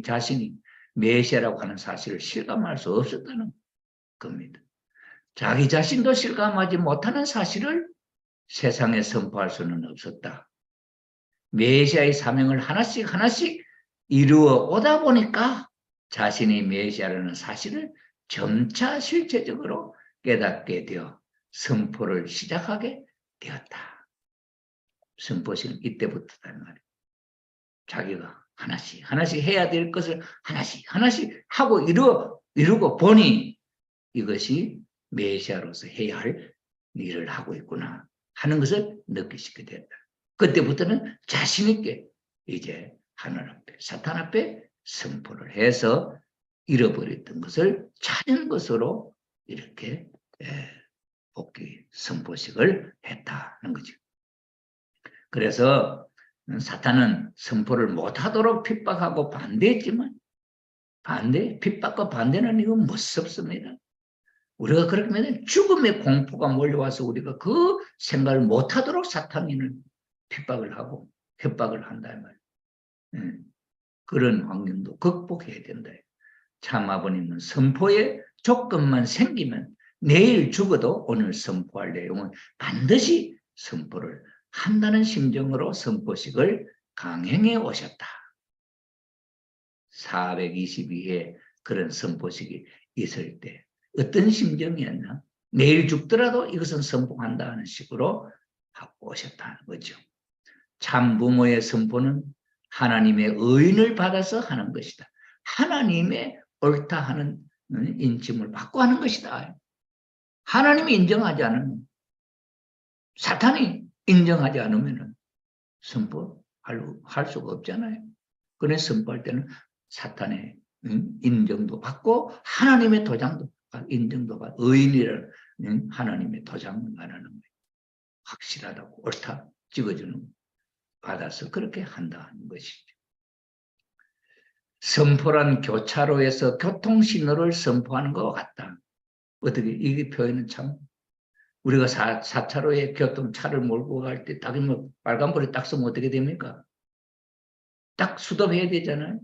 자신이 메시아라고 하는 사실을 실감할 수 없었다는 겁니다. 자기 자신도 실감하지 못하는 사실을 세상에 선포할 수는 없었다. 메시아의 사명을 하나씩 이루어 오다 보니까 자신이 메시아라는 사실을 점차 실체적으로 깨닫게 되어 선포를 시작하게 되었다. 선포식은 이때부터다 말이에요. 자기가 하나씩 해야 될 것을 하나씩 하고 이루고 보니 이것이 메시아로서 해야 할 일을 하고 있구나 하는 것을 느끼시게 된다. 그때부터는 자신 있게 이제 하늘 앞에 사탄 앞에 선포를 해서 잃어버렸던 것을 찾은 것으로 이렇게 복귀 선포식을 했다는 거죠. 그래서 사탄은 선포를 못하도록 핍박하고 반대했지만 핍박과 반대는 이건 무섭습니다. 우리가 그렇게 하면 죽음의 공포가 몰려와서 우리가 그 생각을 못하도록 사탄이는 핍박을 하고 협박을 한다는 말이에요. 그런 환경도 극복해야 된다. 참 아버님은 선포의 조건만 생기면 내일 죽어도 오늘 선포할 내용은 반드시 선포를 한다는 심정으로 선포식을 강행해 오셨다. 422회 그런 선포식이 있을 때 어떤 심정이었나? 내일 죽더라도 이것은 선포한다 하는 식으로 하고 오셨다는 거죠. 참 부모의 선포는 하나님의 의인을 받아서 하는 것이다. 하나님의 옳다 하는 인침을 받고 하는 것이다. 하나님이 인정하지 않으면, 사탄이 인정하지 않으면 선포할 수가 없잖아요. 그래서 선포할 때는 사탄의 인정도 받고 하나님의 도장도 인정도 받고 의인이라는 하나님의 도장을 말하는 거예요. 확실하다고 옳다 찍어주는 받아서 그렇게 한다는 것이죠. 선포란 교차로에서 교통신호를 선포하는 것과 같다. 어떻게 이게 표현은 참 우리가 4차로에 교통차를 몰고 갈 때 딱 빨간불에 딱 서면 어떻게 됩니까? 딱 스톱해야 되잖아요.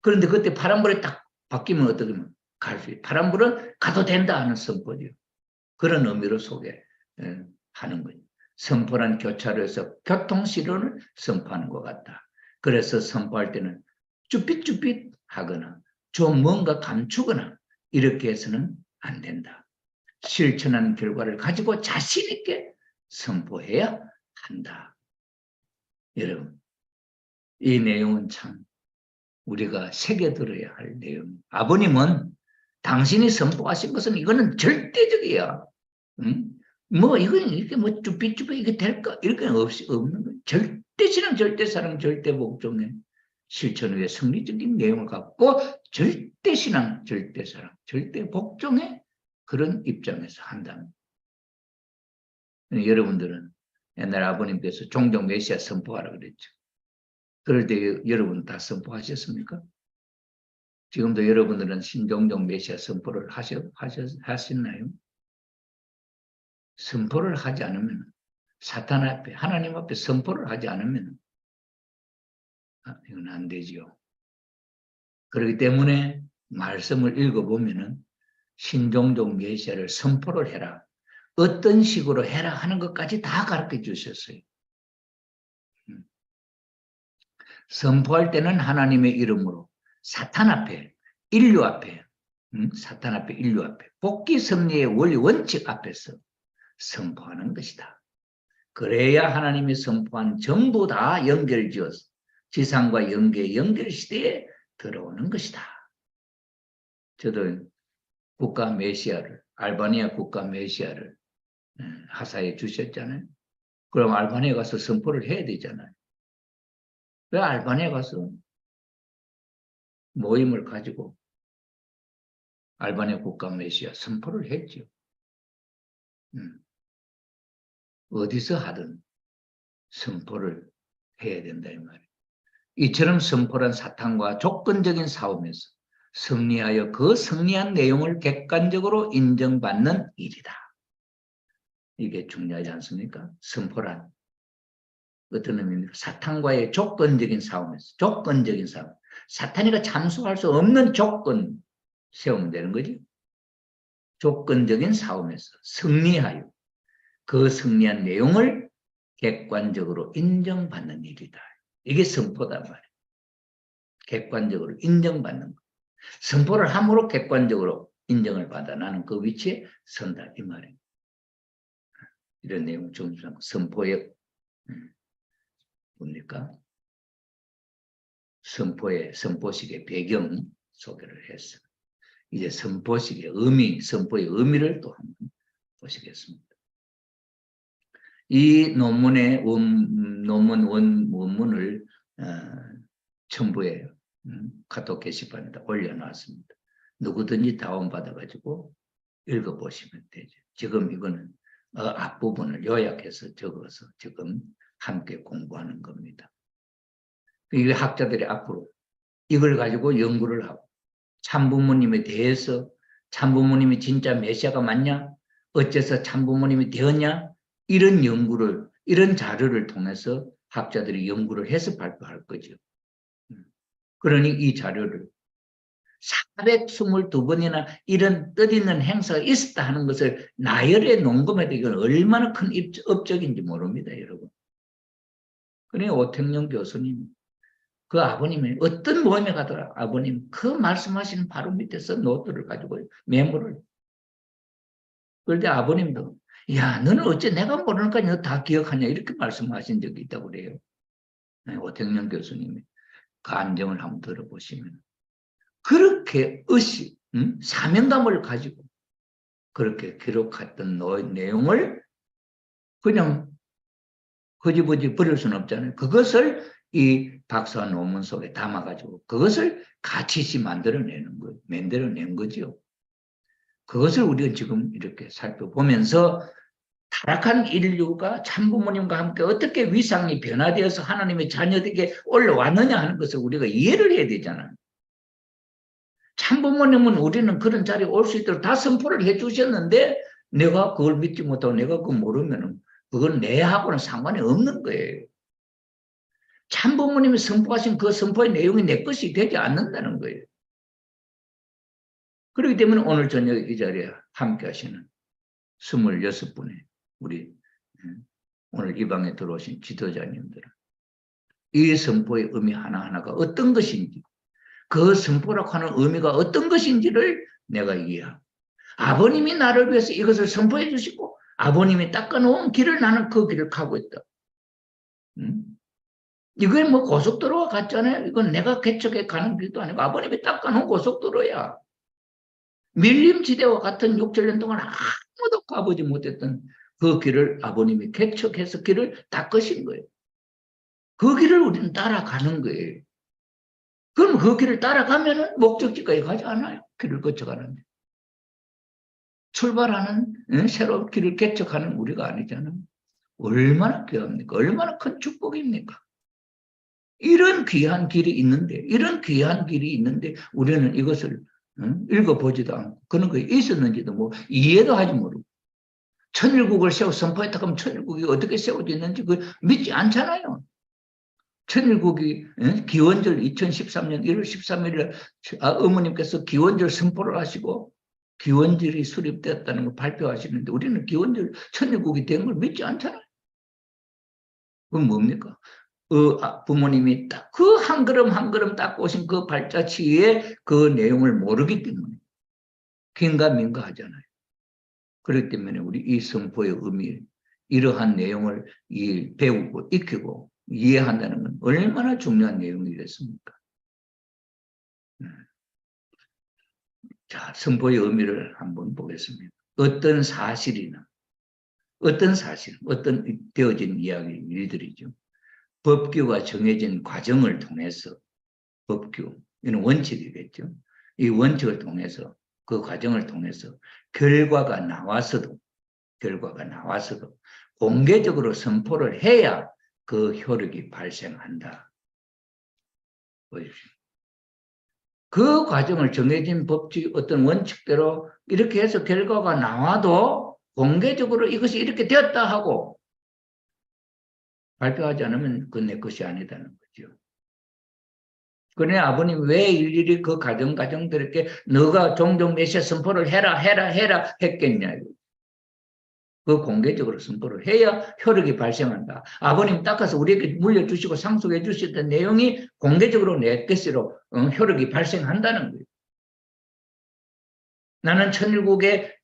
그런데 그때 파란불에 딱 바뀌면 어떻게 갈 수 있어요? 파란불은 가도 된다 하는 선포죠. 그런 의미로 소개하는 거예요. 선포란 교차로에서 교통신호를 선포하는 것 같다. 그래서 선포할 때는 쭈삣쭈삣 하거나 좀 뭔가 감추거나 이렇게 해서는 안 된다. 실천한 결과를 가지고 자신 있게 선포해야 한다. 여러분, 이 내용은 참 우리가 새겨들어야 할 내용. 아버님은 당신이 선포하신 것은 이거는 절대적이야. 응? 뭐 이건 이렇게 뭐 쭈삣쭈삣 이게 될까? 이렇게 없는 거예요. 절대신앙, 절대사랑, 절대복종의 실천 후에 승리적인 내용을 갖고 절대신앙, 절대사랑, 절대복종의 그런 입장에서 한다는 거예요. 여러분들은 옛날 아버님께서 종종 메시아 선포하라 그랬죠. 그럴 때 여러분 다 선포하셨습니까? 지금도 여러분들은 신종종 메시아 선포를 하셨나요? 선포를 하지 않으면 사탄 앞에 하나님 앞에 선포를 하지 않으면 이건 안 되지요. 그렇기 때문에 말씀을 읽어보면은 신종종 메시아를 선포를 해라. 어떤 식으로 해라 하는 것까지 다 가르쳐 주셨어요. 선포할 때는 하나님의 이름으로 사탄 앞에, 인류 앞에, 사탄 앞에, 인류 앞에, 복귀 섭리의 원리 원칙 앞에서 선포하는 것이다. 그래야 하나님이 선포한 전부 다 연결지어서 지상과 연결 시대에 들어오는 것이다. 저도 국가 메시아를, 알바니아 국가 메시아를 하사해 주셨잖아요. 그럼 알바니아 가서 선포를 해야 되잖아요. 왜 알바니아 가서 모임을 가지고 알바니아 국가 메시아 선포를 했죠. 어디서 하든 선포를 해야 된다 이 말이에요. 이처럼 선포란 사탄과 조건적인 싸움에서 승리하여 그 승리한 내용을 객관적으로 인정받는 일이다. 이게 중요하지 않습니까? 선포란 어떤 의미입니까? 사탄과의 조건적인 싸움에서 조건적인 싸움. 사탄이가 참수할 수 없는 조건 세우면 되는 거지. 조건적인 싸움에서 승리하여 그 승리한 내용을 객관적으로 인정받는 일이다. 이게 선포단 말이에요. 객관적으로 인정받는 거. 선포를 함으로 객관적으로 인정을 받아 나는 그 위치에 선다 이 말이에요. 이런 내용을 중심으로 선포의 뭡니까? 선포식의 배경 소개를 했어요. 이제 선포식의 의미, 선포의 의미를 또 한번 보시겠습니다. 이 논문의 논문 원문을 첨부해 카톡 게시판에다 올려놨습니다. 누구든지 다운받아가지고 읽어보시면 되죠. 지금 이거는 앞부분을 요약해서 적어서 지금 함께 공부하는 겁니다. 이게 학자들이 앞으로 이걸 가지고 연구를 하고 참부모님에 대해서 참부모님이 진짜 메시아가 맞냐? 어째서 참부모님이 되었냐? 이런 연구를, 이런 자료를 통해서 학자들이 연구를 해서 발표할 거죠. 그러니 이 자료를 422번이나 이런 뜻있는 행사가 있었다 하는 것을 나열해 놓은 것에도 이건 얼마나 큰 업적인지 모릅니다, 여러분. 그러니 오택영 교수님, 그 아버님이 어떤 모임에 가더라, 아버님, 그 말씀하시는 바로 밑에서 노트를 가지고 메모를. 그런데 아버님도, 야, 너는 어째 내가 모르니까 너 다 기억하냐, 이렇게 말씀하신 적이 있다고 그래요. 오택영 교수님이. 그 안정을 한번 들어보시면. 그렇게 사명감을 가지고 그렇게 기록했던 내용을 그냥 허지부지 버릴 수는 없잖아요. 그것을 이 박사 논문 속에 담아가지고 그것을 가치시 만들어낸 거죠. 그것을 우리가 지금 이렇게 살펴보면서 타락한 인류가 참부모님과 함께 어떻게 위상이 변화되어서 하나님의 자녀들에게 올라왔느냐 하는 것을 우리가 이해를 해야 되잖아요. 참부모님은 우리는 그런 자리에 올 수 있도록 다 선포를 해 주셨는데 내가 그걸 믿지 못하고 내가 그걸 모르면 그건 내하고는 상관이 없는 거예요. 참부모님이 선포하신 그 선포의 내용이 내 것이 되지 않는다는 거예요. 그렇기 때문에 오늘 저녁 이 자리에 함께 하시는 26분의 우리 오늘 이 방에 들어오신 지도자님들은 이 선포의 의미 하나하나가 어떤 것인지, 그 선포라고 하는 의미가 어떤 것인지를 내가 이해하고, 아버님이 나를 위해서 이것을 선포해 주시고 아버님이 닦아놓은 길을 나는 그 길을 가고 있다. 이건 뭐 고속도로와 같잖아요. 이건 내가 개척해 가는 길도 아니고 아버님이 닦아놓은 고속도로야. 밀림지대와 같은 6~7년 동안 아무도 가보지 못했던 그 길을 아버님이 개척해서 길을 닦으신 거예요. 그 길을 우리는 따라가는 거예요. 그럼 그 길을 따라가면 목적지까지 가지 않아요. 길을 거쳐가는데. 출발하는 새로운 길을 개척하는 우리가 아니잖아요. 얼마나 귀합니까? 얼마나 큰 축복입니까? 이런 귀한 길이 있는데, 우리는 이것을 읽어보지도 않고 그런 거 있었는지도 뭐 이해도 하지 모르고, 천일국을 세워 선포했다 그러면 천일국이 어떻게 세워졌는지 그 믿지 않잖아요. 천일국이 기원절 2013년 1월 13일 어머님께서 기원절 선포를 하시고 기원절이 수립되었다는 걸 발표하시는데 우리는 기원절 천일국이 된 걸 믿지 않잖아요. 그건 뭡니까? 부모님이 딱 그 한 걸음 한 걸음 닦고 오신 그 발자취의 그 내용을 모르기 때문에 긴가민가 하잖아요. 그렇기 때문에 우리 이 선포의 의미, 이러한 내용을 배우고 익히고 이해한다는 건 얼마나 중요한 내용이겠습니까? 자, 선포의 의미를 한번 보겠습니다. 어떤 사실이나 어떤 되어진 이야기, 일들이죠. 법규가 정해진 과정을 통해서, 법규, 이는 원칙이겠죠. 이 원칙을 통해서, 그 과정을 통해서 결과가 나와서도 공개적으로 선포를 해야 그 효력이 발생한다. 보십시오. 그 과정을 정해진 법칙, 어떤 원칙대로 이렇게 해서 결과가 나와도 공개적으로 이것이 이렇게 되었다 하고 발표하지 않으면 그건 내 것이 아니다는 거죠. 그러니 아버님 왜 일일이 그 가정들에게 너가 종종 메시아 선포를 해라 했겠냐. 그 공개적으로 선포를 해야 효력이 발생한다. 아버님 닦아서 우리에게 물려주시고 상속해 주셨던 내용이 공개적으로 내 것으로 효력이 발생한다는 거예요. 나는 천일국의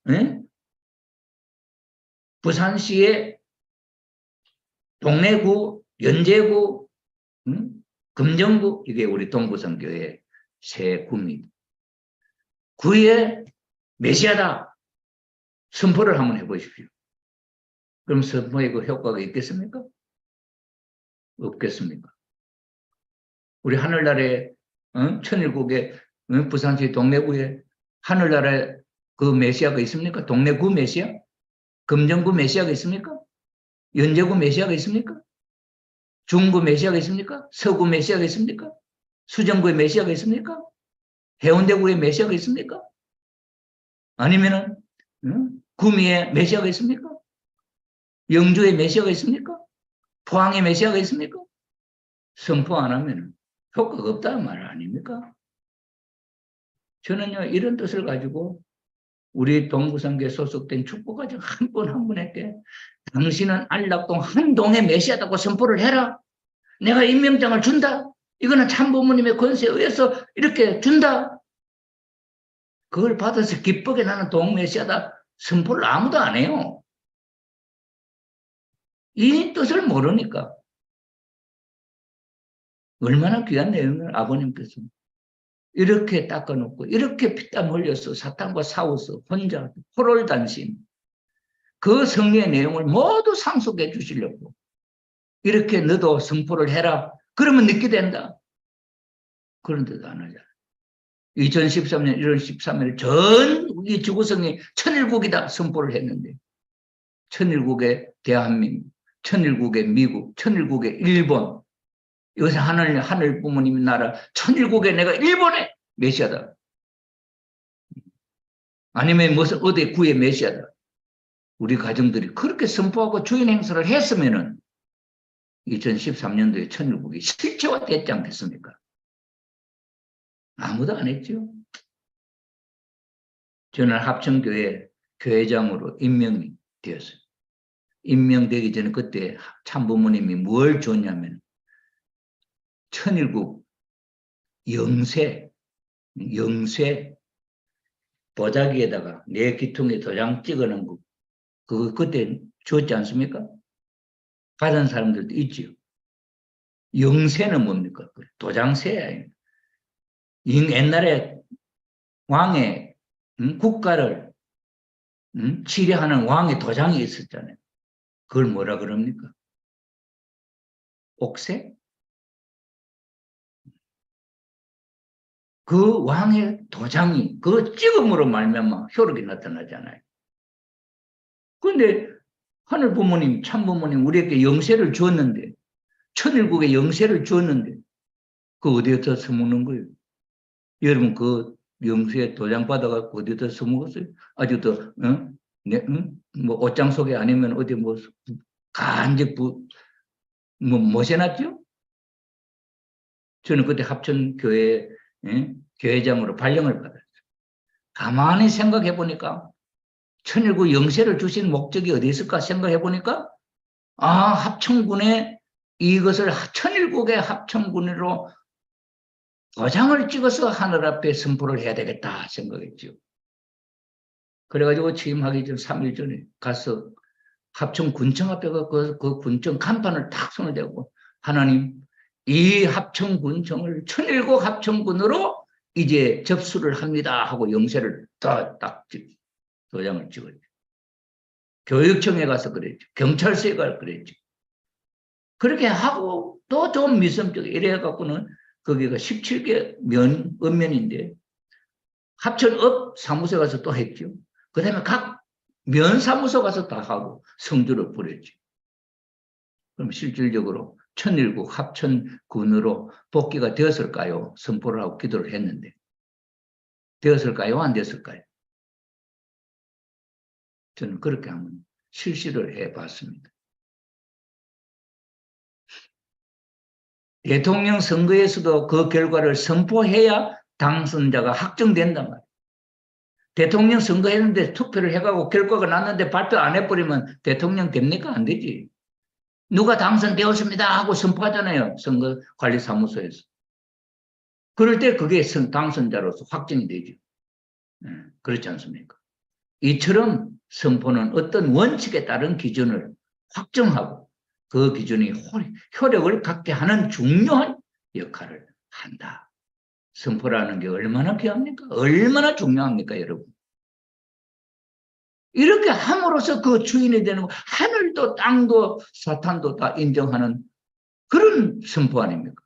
부산시의 동래구, 연제구, 금정구, 이게 우리 동부선교회 세 구입니다. 구에 메시아다 선포를 한번 해보십시오. 그럼 선포의 그 효과가 있겠습니까? 없겠습니까? 우리 하늘나라의 천일국의 부산시 동래구에 하늘나라의 그 메시아가 있습니까? 동래구 메시아? 금정구 메시아가 있습니까? 연제구 메시아가 있습니까? 중구 메시아가 있습니까? 서구 메시아가 있습니까? 수정구의 메시아가 있습니까? 해운대구의 메시아가 있습니까? 아니면은 구미의 메시아가 있습니까? 영주의 메시아가 있습니까? 포항의 메시아가 있습니까? 선포 안 하면 효과가 없다는 말 아닙니까? 저는요 이런 뜻을 가지고 우리 동부선교에 소속된 축복가정 한 분 한 분에게 당신은 안락동 한 동의 메시아다고 선포를 해라. 내가 임명장을 준다. 이거는 참부모님의 권세에 의해서 이렇게 준다. 그걸 받아서 기쁘게 나는 동메시아다 선포를 아무도 안 해요. 이 뜻을 모르니까. 얼마나 귀한 내용을 아버님께서 이렇게 닦아놓고 이렇게 피땀 흘려서 사탄과 싸워서 혼자 호롤단신 그 성리의 내용을 모두 상속해 주시려고 이렇게 너도 선포를 해라. 그러면 늦게 된다. 그런데도 안 하잖아. 2013년 1월 13일 전 우리 지구성이 천일국이다 선포를 했는데 천일국의 대한민국, 천일국의 미국, 천일국의 일본 이것은 하늘 부모님의 나라 천일국의 내가 일본의 메시아다. 아니면 무슨 어디 구의 메시아다. 우리 가정들이 그렇게 선포하고 주인 행사를 했으면은 2013년도에 천일국이 실체화됐지 않겠습니까? 아무도 안 했죠. 저는 합천교회 교회장으로 임명이 되었어요. 임명되기 전에 그때 참부모님이 뭘 줬냐면 천일국 영세 보자기에다가 내 귀퉁이 도장 찍어놓은 거 그거 그때 줬지 않습니까? 받은 사람들도 있지요. 영세는 뭡니까? 도장세야. 옛날에 왕의 국가를 치려하는 왕의 도장이 있었잖아요. 그걸 뭐라 그럽니까? 옥세? 그 왕의 도장이 그 찍음으로 말미암아 효력이 나타나잖아요. 그런데 하늘 부모님, 참 부모님 우리에게 영세를 주었는데 천일국에 영세를 주었는데 그 어디에다 써먹는 거예요? 여러분 그 영수에 도장 받아갖고 어디다 써먹었어요? 아직도 뭐 옷장 속에 아니면 어디 뭐 간접 뭐 모셔놨죠? 저는 그때 합천교회 교회장으로 발령을 받았어요. 가만히 생각해 보니까 천일국 영세를 주신 목적이 어디 있을까 생각해 보니까 합천군에 이것을 천일국의 합천군으로 도장을 찍어서 하늘 앞에 선포를 해야 되겠다 생각했죠. 그래가지고 취임하기 전 3일 전에 가서 합천군청 앞에 그 군청 간판을 딱 손을 대고 하나님 이 합천군청을 천일국 합천군으로 이제 접수를 합니다 하고 영세를 딱 도장을 찍었죠. 교육청에 가서 그랬죠. 경찰서에 가서 그랬죠. 그렇게 하고 또 좀 미성적 이래갖고는 거기가 17개 읍면인데 합천읍 사무소에 가서 또 했죠. 그 다음에 각 면사무소 가서 다 하고 성주를 부렸죠. 그럼 실질적으로 천일국 합천군으로 복귀가 되었을까요? 선포를 하고 기도를 했는데 되었을까요? 안 됐을까요? 저는 그렇게 한번 실시를 해봤습니다. 대통령 선거에서도 그 결과를 선포해야 당선자가 확정된단 말이에요. 대통령 선거했는데 투표를 해가고 결과가 났는데 발표 안 해버리면 대통령 됩니까? 안 되지. 누가 당선되었습니다 하고 선포하잖아요. 선거관리사무소에서. 그럴 때 그게 당선자로서 확정이 되죠. 그렇지 않습니까? 이처럼 선포는 어떤 원칙에 따른 기준을 확정하고 그 기준이 효력을 갖게 하는 중요한 역할을 한다. 선포라는 게 얼마나 귀합니까? 얼마나 중요합니까, 여러분? 이렇게 함으로써 그 주인이 되는 거, 하늘도 땅도 사탄도 다 인정하는 그런 선포 아닙니까?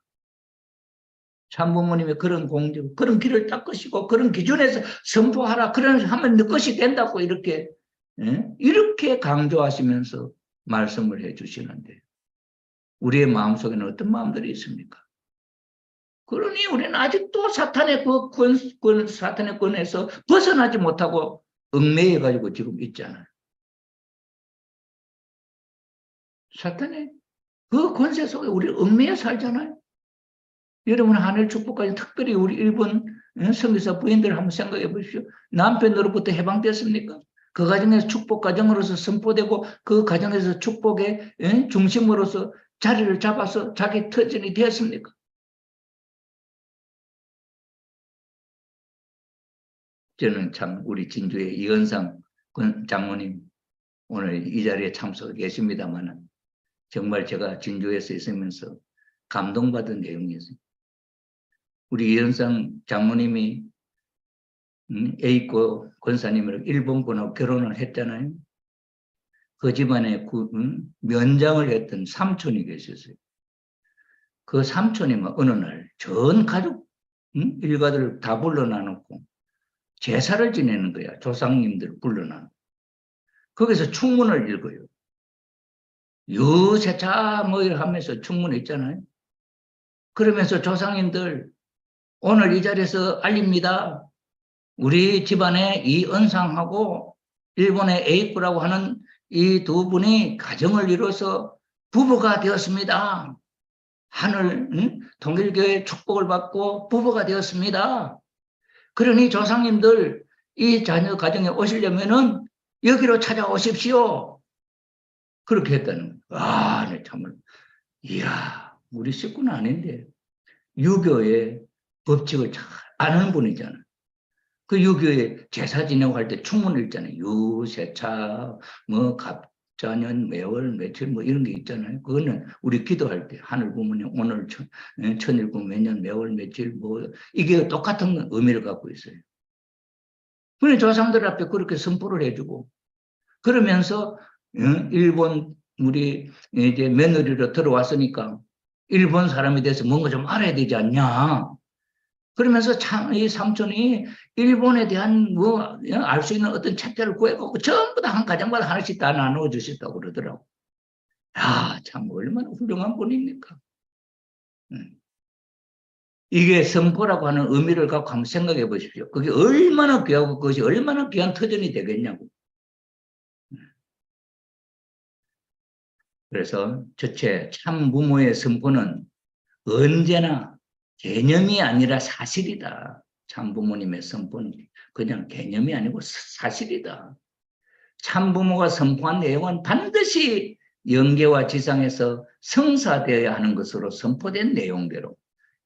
참부모님의 그런 공적, 그런 길을 닦으시고 그런 기준에서 선포하라, 그런 하면 너 것이 된다고 이렇게 강조하시면서 말씀을 해주시는데 우리의 마음속에는 어떤 마음들이 있습니까? 그러니 우리는 아직도 사탄의 사탄의 권에서 벗어나지 못하고 얽매여 가지고 지금 있잖아요. 사탄의 그 권세 속에 우리 얽매여 살잖아요. 여러분 하늘 축복까지 특별히 우리 일본 선교사 부인들 한번 생각해 보십시오. 남편으로부터 해방됐습니까? 그 가정에서 축복 가정으로서 선포되고 그 가정에서 축복의 중심으로서 자리를 잡아서 자기 터전이 되었습니까? 저는 참 우리 진주의 이은상 장모님 오늘 이 자리에 참석해 계십니다만 정말 제가 진주에서 있으면서 감동받은 내용이었어요. 우리 이은상 장모님이 A코 권사님이랑 일본군하고 결혼을 했잖아요. 그 집안에 면장을 했던 삼촌이 계셨어요. 그 삼촌이 어느 날 전 가족 일가들을 다 불러놔놓고 제사를 지내는 거야. 조상님들 불러놔. 거기서 충문을 읽어요. 유세차 뭐 하면서 충문 있잖아요. 그러면서 조상님들 오늘 이 자리에서 알립니다. 우리 집안에 이 은상하고 일본의 에이프라고 하는 이 두 분이 가정을 이뤄서 부부가 되었습니다. 통일교회 축복을 받고 부부가 되었습니다. 그러니 조상님들 이 자녀 가정에 오시려면은 여기로 찾아오십시오. 그렇게 했다는 거예요. 아, 네, 참을. 이야, 우리 식구는 아닌데 유교의 법칙을 잘 아는 분이잖아요. 그 유교의 제사 지내고 할 때 충문 읽잖아요. 유세차, 뭐 갑자년, 매월, 며칠 뭐 이런 게 있잖아요. 그거는 우리 기도할 때 하늘 부모님 오늘 천일국 몇년 매월 며칠 뭐 이게 똑같은 의미를 갖고 있어요. 그래 조상들 앞에 그렇게 선포를 해주고 그러면서 일본 우리 이제 며느리로 들어왔으니까 일본 사람에 대해서 뭔가 좀 알아야 되지 않냐. 그러면서 참 이 삼촌이 일본에 대한 뭐 알 수 있는 어떤 책들을 구해갖고 전부 다 한 가정마다 하나씩 다 나누어 주셨다고 그러더라고. 야, 참 얼마나 훌륭한 분입니까. 이게 선포라고 하는 의미를 갖고 한번 생각해 보십시오. 그게 얼마나 귀하고 그것이 얼마나 귀한 터전이 되겠냐고. 그래서 첫째, 참 부모의 선포는 언제나 개념이 아니라 사실이다. 참 부모님의 선포는 그냥 개념이 아니고 사실이다. 참 부모가 선포한 내용은 반드시 영계와 지상에서 성사되어야 하는 것으로 선포된 내용대로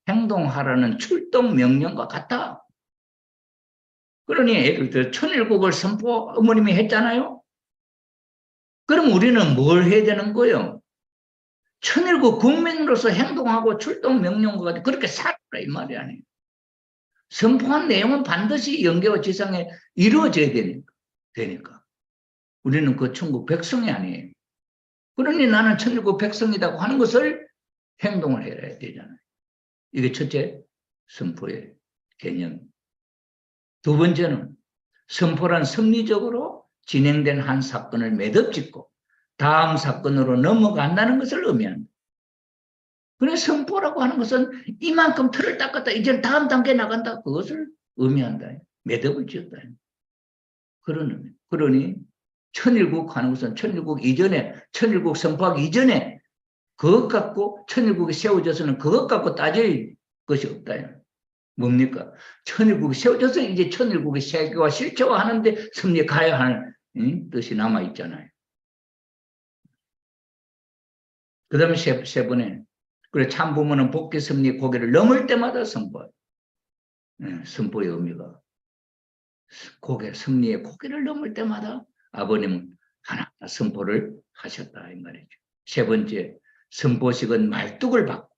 행동하라는 출동 명령과 같다. 그러니 예를 들어 천일국을 선포 어머님이 했잖아요. 그럼 우리는 뭘 해야 되는 거예요? 천일국 국민으로서 행동하고 출동 명령과 같이 그렇게 살아라 이 말이 아니에요. 선포한 내용은 반드시 영계와 지상에 이루어져야 되니까. 우리는 그 천국 백성이 아니에요. 그러니 나는 천국 백성이라고 하는 것을 행동을 해야 되잖아요. 이게 첫째 선포의 개념. 두 번째는 선포란 섭리적으로 진행된 한 사건을 매듭짓고 다음 사건으로 넘어간다는 것을 의미한다. 그래서 선포라고 하는 것은 이만큼 틀을 닦았다. 이제 다음 단계 나간다. 그것을 의미한다. 매듭을 지었다. 그러니 천일국 하는 것은 천일국 이전에 천일국 선포하기 이전에 그것 갖고 천일국이 세워져서는 그것 갖고 따질 것이 없다. 뭡니까? 천일국이 세워져서 이제 천일국의 세계와 실체화하는데 섭리에 가야 하는 뜻이 남아있잖아요. 그 다음에 세 번에 그래 참부모는 복귀 섭리 고개를 넘을 때마다 선포해요. 선포의 의미가 섭리의 고개를 넘을 때마다 아버님은 하나 선포를 하셨다 이 말이죠. 세 번째 선포식은 말뚝을 받고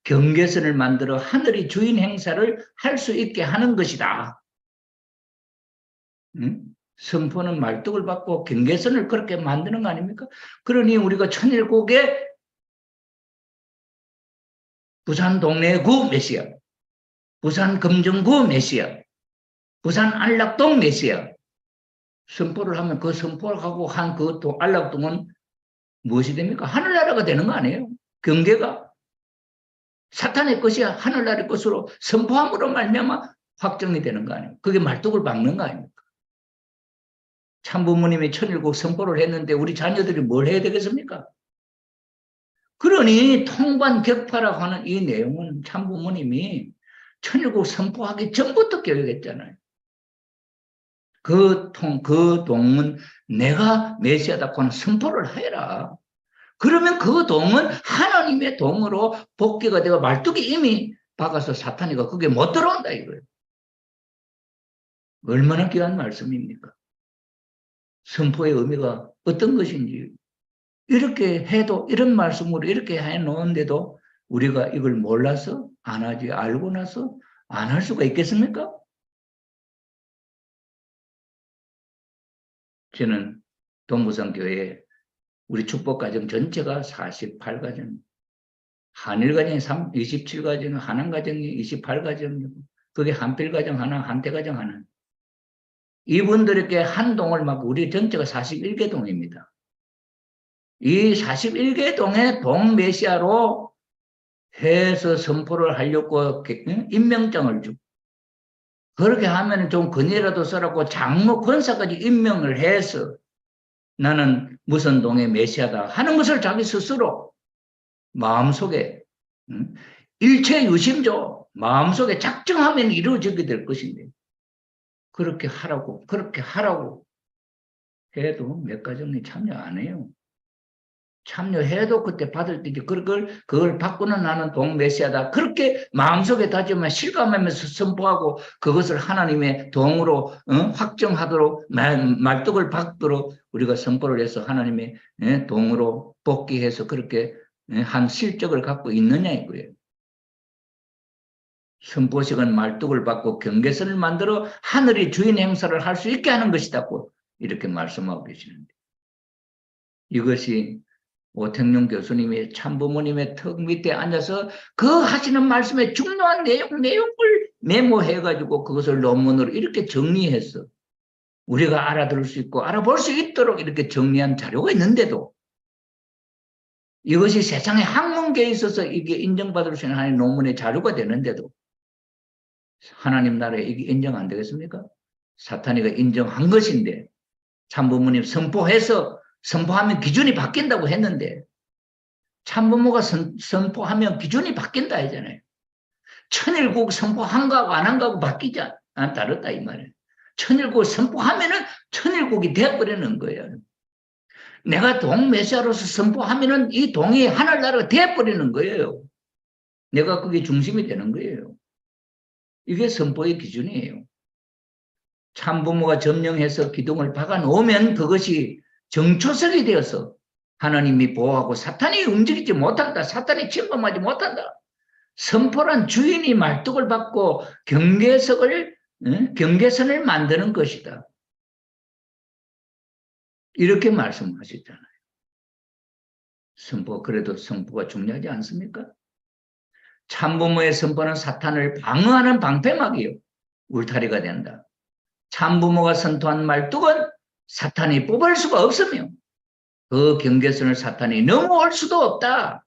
경계선을 만들어 하늘이 주인 행사를 할 수 있게 하는 것이다. 선포는 말뚝을 받고 경계선을 그렇게 만드는 거 아닙니까? 그러니 우리가 천일국에 부산 동래구 몇이야? 부산 금정구 몇이야? 부산 안락동 몇이야? 선포를 하면 그 선포를 하고 한 그 안락동은 무엇이 됩니까? 하늘나라가 되는 거 아니에요? 경계가 사탄의 것이야 하늘나라의 것으로 선포함으로 말미암아 확정이 되는 거 아니에요? 그게 말뚝을 박는 거 아닙니까? 참부모님이 천일국 선포를 했는데 우리 자녀들이 뭘 해야 되겠습니까? 그러니 통관격파라고 하는 이 내용은 참부모님이 천일국 선포하기 전부터 교육했잖아요. 그 동은 내가 메시아다고 하는 선포를 해라. 그러면 그 동은 하나님의 동으로 복귀가 되고 말뚝이 이미 박아서 사탄이가 그게 못 들어온다 이거예요. 얼마나 귀한 말씀입니까? 선포의 의미가 어떤 것인지 이렇게 해도 이런 말씀으로 이렇게 해놓은데도 우리가 이걸 몰라서 안 하지 알고 나서 안 할 수가 있겠습니까? 저는 동부성교회 우리 축복가정 전체가 48가정 한일가정이 27가정 한안가정이 28가정이고 그게 한필가정 하나 한태가정 하나 이분들에게 한 동을 막 우리 전체가 41개 동입니다. 이 41개 동의 동메시아로 해서 선포를 하려고 임명장을 주고 그렇게 하면 좀 건의라도 써라고 장로 권사까지 임명을 해서 나는 무슨 동의 메시아다 하는 것을 자기 스스로 마음속에 일체유심조 마음속에 작정하면 이루어지게 될 것인데 그렇게 하라고 해도 몇 가정이 참여 안 해요. 참여해도 그때 받을 때 그걸 받고는 나는 동메시아다. 그렇게 마음속에 다짐하며 실감하면서 선포하고 그것을 하나님의 동으로 확정하도록 말뚝을 박도록 우리가 선포를 해서 하나님의 동으로 복귀해서 그렇게 한 실적을 갖고 있느냐 이거예요. 선포식은 말뚝을 받고 경계선을 만들어 하늘이 주인 행사를 할 수 있게 하는 것이다고 이렇게 말씀하고 계시는데 이것이 오택룡 교수님이 참부모님의 턱 밑에 앉아서 그 하시는 말씀에 중요한 내용을 메모해가지고 그것을 논문으로 이렇게 정리해서 우리가 알아들을 수 있고 알아볼 수 있도록 이렇게 정리한 자료가 있는데도 이것이 세상의 학문계에 있어서 이게 인정받을 수 있는 하나님의 논문의 자료가 되는데도 하나님 나라에 이게 인정 안 되겠습니까? 사탄이가 인정한 것인데 참부모님 선포하면 기준이 바뀐다고 했는데 참부모가 선포하면 기준이 바뀐다 하잖아요. 천일국 선포한 거하고 안 한 거하고 바뀌지 다르다 이 말이에요. 천일국 선포하면은 천일국이 되어버리는 거예요. 내가 동메시아로서 선포하면은 이 동이 하늘나라가 되어버리는 거예요. 내가 그게 중심이 되는 거예요. 이게 선포의 기준이에요. 참부모가 점령해서 기둥을 박아놓으면 그것이 정초석이 되어서 하나님이 보호하고 사탄이 움직이지 못한다. 사탄이 침범하지 못한다. 선포란 주인이 말뚝을 받고 경계선을 만드는 것이다. 이렇게 말씀하셨잖아요. 그래도 선포가 중요하지 않습니까? 참부모의 선포는 사탄을 방어하는 방패막이요. 울타리가 된다. 참부모가 선포한 말뚝은 사탄이 뽑을 수가 없으며 그 경계선을 사탄이 넘어올 수도 없다.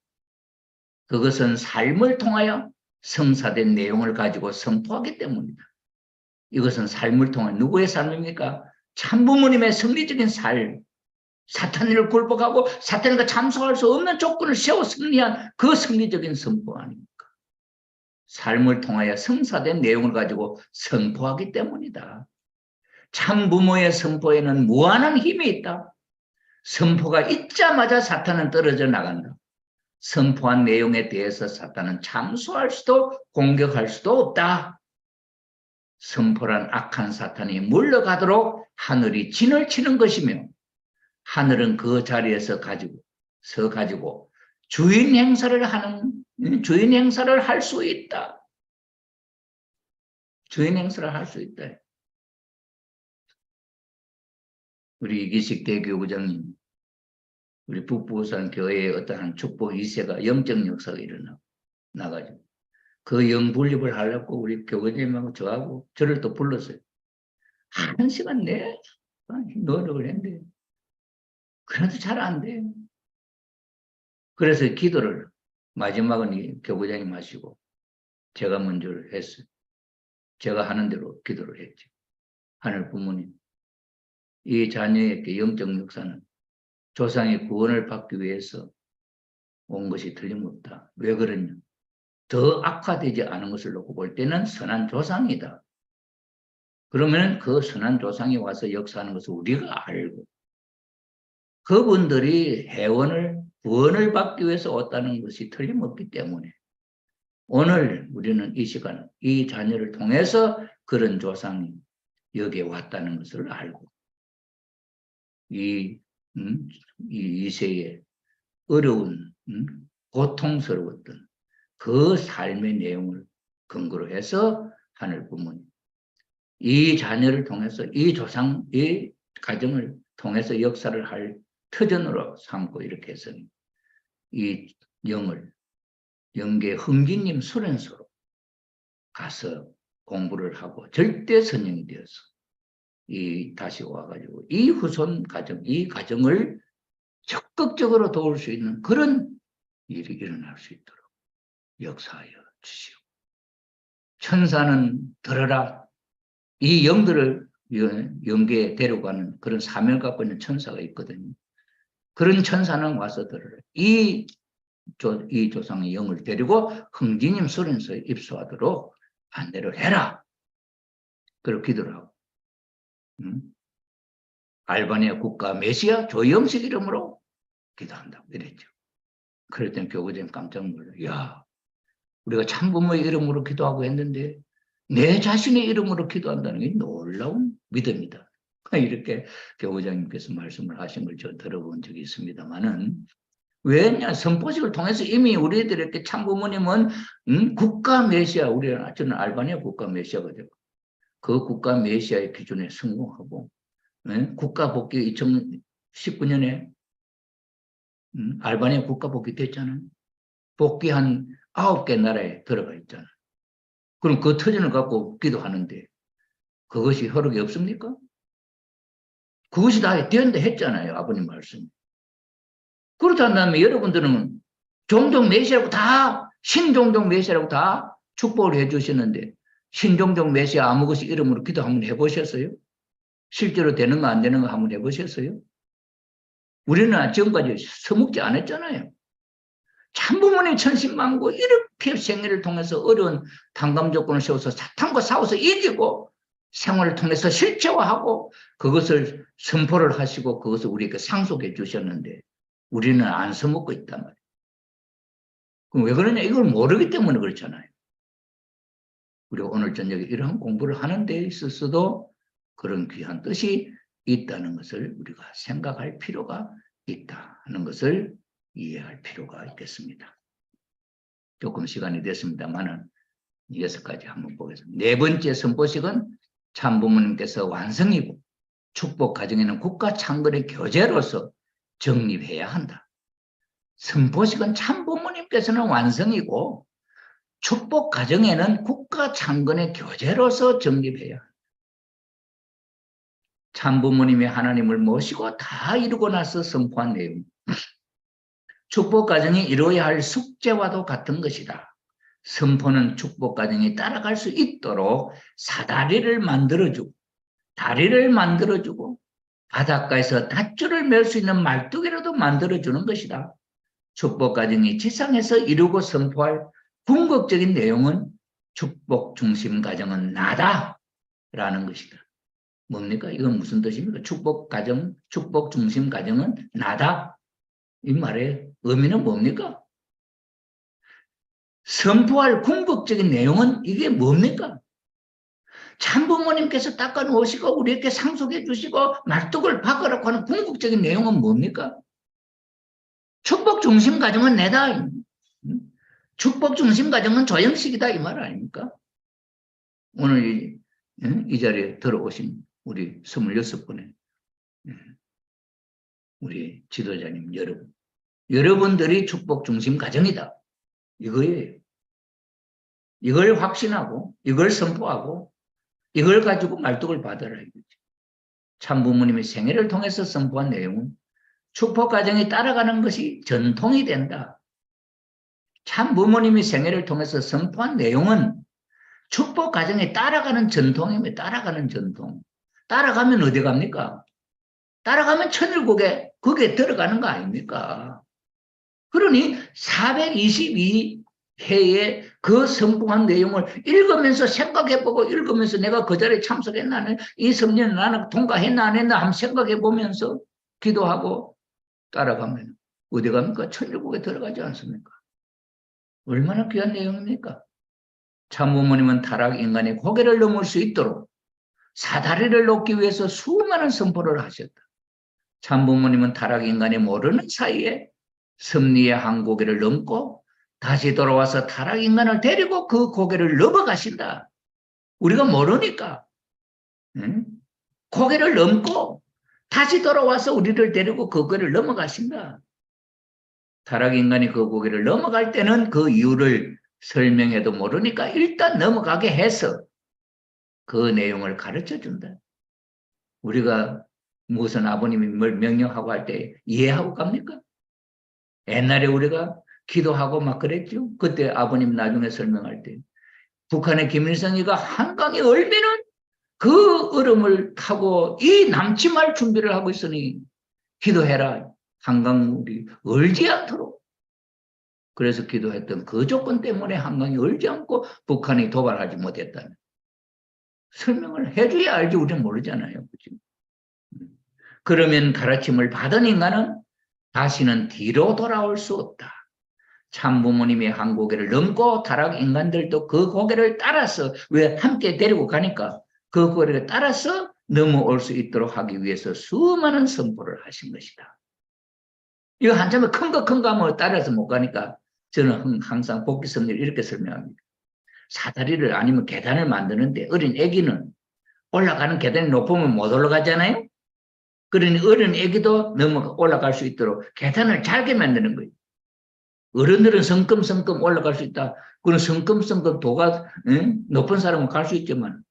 그것은 삶을 통하여 성사된 내용을 가지고 선포하기 때문이다. 이것은 삶을 통한 누구의 삶입니까? 참부모님의 승리적인 삶. 사탄을 굴복하고 사탄과 참소할 수 없는 조건을 세워 승리한 그 승리적인 선포 아닙니까? 삶을 통하여 성사된 내용을 가지고 선포하기 때문이다. 참부모의 선포에는 무한한 힘이 있다. 선포가 있자마자 사탄은 떨어져 나간다. 선포한 내용에 대해서 사탄은 참소할 수도 공격할 수도 없다. 선포란 악한 사탄이 물러가도록 하늘이 진을 치는 것이며 하늘은 그 자리에서 가지고 주인 행사를 할 수 있다. 주인 행사를 할 수 있다. 우리 이기식 대교구장님, 우리 북부산 교회의 어떠한 축복 2세가 영적 역사가 일어나가지고 그 영분립을 하려고 우리 교구장님하고 저하고 저를 또 불렀어요. 1시간 내 노력을 했는데 그래도 잘 안 돼요. 그래서 기도를 마지막은 교구장님 하시고 제가 먼저 했어요. 제가 하는 대로 기도를 했죠. 하늘 부모님, 이 자녀에게 영적 역사는 조상의 구원을 받기 위해서 온 것이 틀림없다. 왜 그러냐? 더 악화되지 않은 것을 놓고 볼 때는 선한 조상이다. 그러면 그 선한 조상이 와서 역사하는 것을 우리가 알고 그분들이 구원을 받기 위해서 왔다는 것이 틀림없기 때문에 오늘 우리는 이 시간 이 자녀를 통해서 그런 조상이 여기에 왔다는 것을 알고 이 2세의 어려운 고통스러웠던 그 삶의 내용을 근거로 해서 하늘 부모님 이 자녀를 통해서 이 가정을 통해서 역사를 할 터전으로 삼고 이렇게 해서 이 영계 흥기님 수련소로 가서 공부를 하고 절대 선영이 되어서 다시 와가지고 이 후손 가정, 이 가정을 적극적으로 도울 수 있는 그런 일이 일어날 수 있도록 역사하여 주시오. 천사는 들어라. 이 영들을 영계에 데려가는 그런 사명을 갖고 있는 천사가 있거든요. 그런 천사는 와서 들으라. 이 조상의 영을 데리고 흥진님 소련소에 입수하도록 안내를 해라. 그렇게 기도를 하고. 알바니아 국가 메시아 조영식 이름으로 기도한다고 이랬죠. 그럴 땐 교구장님 깜짝 놀라요. 야, 우리가 참부모의 이름으로 기도하고 했는데 내 자신의 이름으로 기도한다는 게 놀라운 믿음이다. 이렇게 교구장님께서 말씀을 하신 걸 저 들어본 적이 있습니다만은, 왜냐, 선포식을 통해서 이미 우리들에게 참부모님은 국가 메시아, 저는 알바니아 국가 메시아가 되고 그 국가 메시아의 기준에 성공하고, 국가 복귀 2019년에 알바니아 국가 복귀 됐잖아요. 복귀한 9개 나라에 들어가 있잖아요. 그럼 그 터전을 갖고 기도하는데 그것이 허락이 없습니까? 그것이 다 되는데 했잖아요. 아버님 말씀. 그렇다면 여러분들은 종종 메시아라고 다, 신종종 메시아라고 다 축복을 해주시는데 신종종 메시아 아무 것이 이름으로 기도 한번 해보셨어요? 실제로 되는 거 안 되는 거 한번 해보셨어요? 우리는 지금까지 서먹지 않았잖아요. 참부모님 천신만고 이렇게 생애를 통해서 어려운 단감 조건을 세워서 사탄과 싸워서 이기고 생활을 통해서 실체화하고 그것을 선포를 하시고 그것을 우리에게 상속해 주셨는데 우리는 안 써먹고 있단 말이에요. 그럼 왜 그러냐? 이걸 모르기 때문에 그렇잖아요. 우리가 오늘 저녁에 이러한 공부를 하는 데 있어서도 그런 귀한 뜻이 있다는 것을 우리가 생각할 필요가 있다는 것을 이해할 필요가 있겠습니다. 조금 시간이 됐습니다만은 6가지 한번 보겠습니다. 4번째 선포식은 참부모님께서 완성이고 축복 가정에는 국가 창건의 교제로서 정립해야 한다. 선포식은 참부모님께서는 완성이고 축복 가정에는 국가 창건의 교제로서 정립해야 한다. 참부모님이 하나님을 모시고 다 이루고 나서 선포한 내용. 축복 가정이 이루어야 할 숙제와도 같은 것이다. 선포는 축복 가정이 따라갈 수 있도록 사다리를 만들어주고 다리를 만들어주고 바닷가에서 닷줄을 맬 수 있는 말뚝이라도 만들어주는 것이다. 축복 가정이 지상에서 이루고 선포할 궁극적인 내용은 축복 중심 가정은 나다 라는 것이다. 뭡니까? 이건 무슨 뜻입니까? 축복 가정, 축복 중심 가정은 나다. 이 말의 의미는 뭡니까? 선포할 궁극적인 내용은 이게 뭡니까? 참부모님께서 닦아놓으시고 우리에게 상속해 주시고 말뚝을 박으라고 하는 궁극적인 내용은 뭡니까? 축복 중심 가정은 내다. 축복 중심 가정은 조영식이다 이 말 아닙니까? 오늘 이 자리에 들어오신 우리 26분의 우리 지도자님 여러분, 여러분들이 축복 중심 가정이다 이거예요. 이걸 확신하고 이걸 선포하고 이걸 가지고 말뚝을 받아라 이거지. 참부모님의 생애를 통해서 선포한 내용은 축복 가정이 따라가는 것이 전통이 된다. 참부모님이 생애를 통해서 선포한 내용은 축복 가정에 따라가는 전통입니다. 따라가는 전통. 따라가면 어디 갑니까? 따라가면 천일국에 거기에 들어가는 거 아닙니까? 그러니 422회에 그 선포한 내용을 읽으면서 생각해보고 읽으면서 내가 그 자리에 참석했나 이 성년을 나는 통과했나 안 했나 한번 생각해보면서 기도하고 따라가면 어디 갑니까? 천일국에 들어가지 않습니까? 얼마나 귀한 내용입니까? 참부모님은 타락 인간의 고개를 넘을 수 있도록 사다리를 놓기 위해서 수많은 선포를 하셨다. 참부모님은 타락 인간이 모르는 사이에 섭리의 한 고개를 넘고 다시 돌아와서 타락 인간을 데리고 그 고개를 넘어가신다. 우리가 모르니까 고개를 넘고 다시 돌아와서 우리를 데리고 그 고개를 넘어가신다. 타락 인간이 그 고개를 넘어갈 때는 그 이유를 설명해도 모르니까 일단 넘어가게 해서 그 내용을 가르쳐준다. 우리가 무슨 아버님이 뭘 명령하고 할 때 이해하고 갑니까? 옛날에 우리가 기도하고 막 그랬죠. 그때 아버님 나중에 설명할 때 북한의 김일성이가 한강에 얼면은 그 얼음을 타고 이 남침할 준비를 하고 있으니 기도해라. 한강물이 얼지 않도록. 그래서 기도했던 그 조건 때문에 한강이 얼지 않고 북한이 도발하지 못했다는 설명을 해줘야 알지 우리는 모르잖아요. 그치? 그러면 가르침을 받은 인간은 다시는 뒤로 돌아올 수 없다. 참부모님의 한 고개를 넘고 타락 인간들도 그 고개를 따라서 왜 함께 데리고 가니까 그 고개를 따라서 넘어올 수 있도록 하기 위해서 수많은 선포를 하신 것이다. 이거 한참에 큰 거 하면 따라서 못 가니까 저는 항상 복귀 섭리를 이렇게 설명합니다. 사다리를 아니면 계단을 만드는데 어린 애기는 올라가는 계단이 높으면 못 올라가잖아요. 그러니 어린 애기도 올라갈 수 있도록 계단을 잘게 만드는 거예요. 어른들은 성큼성큼 올라갈 수 있다. 그런 성큼성큼 도가 높은 사람은 갈 수 있지만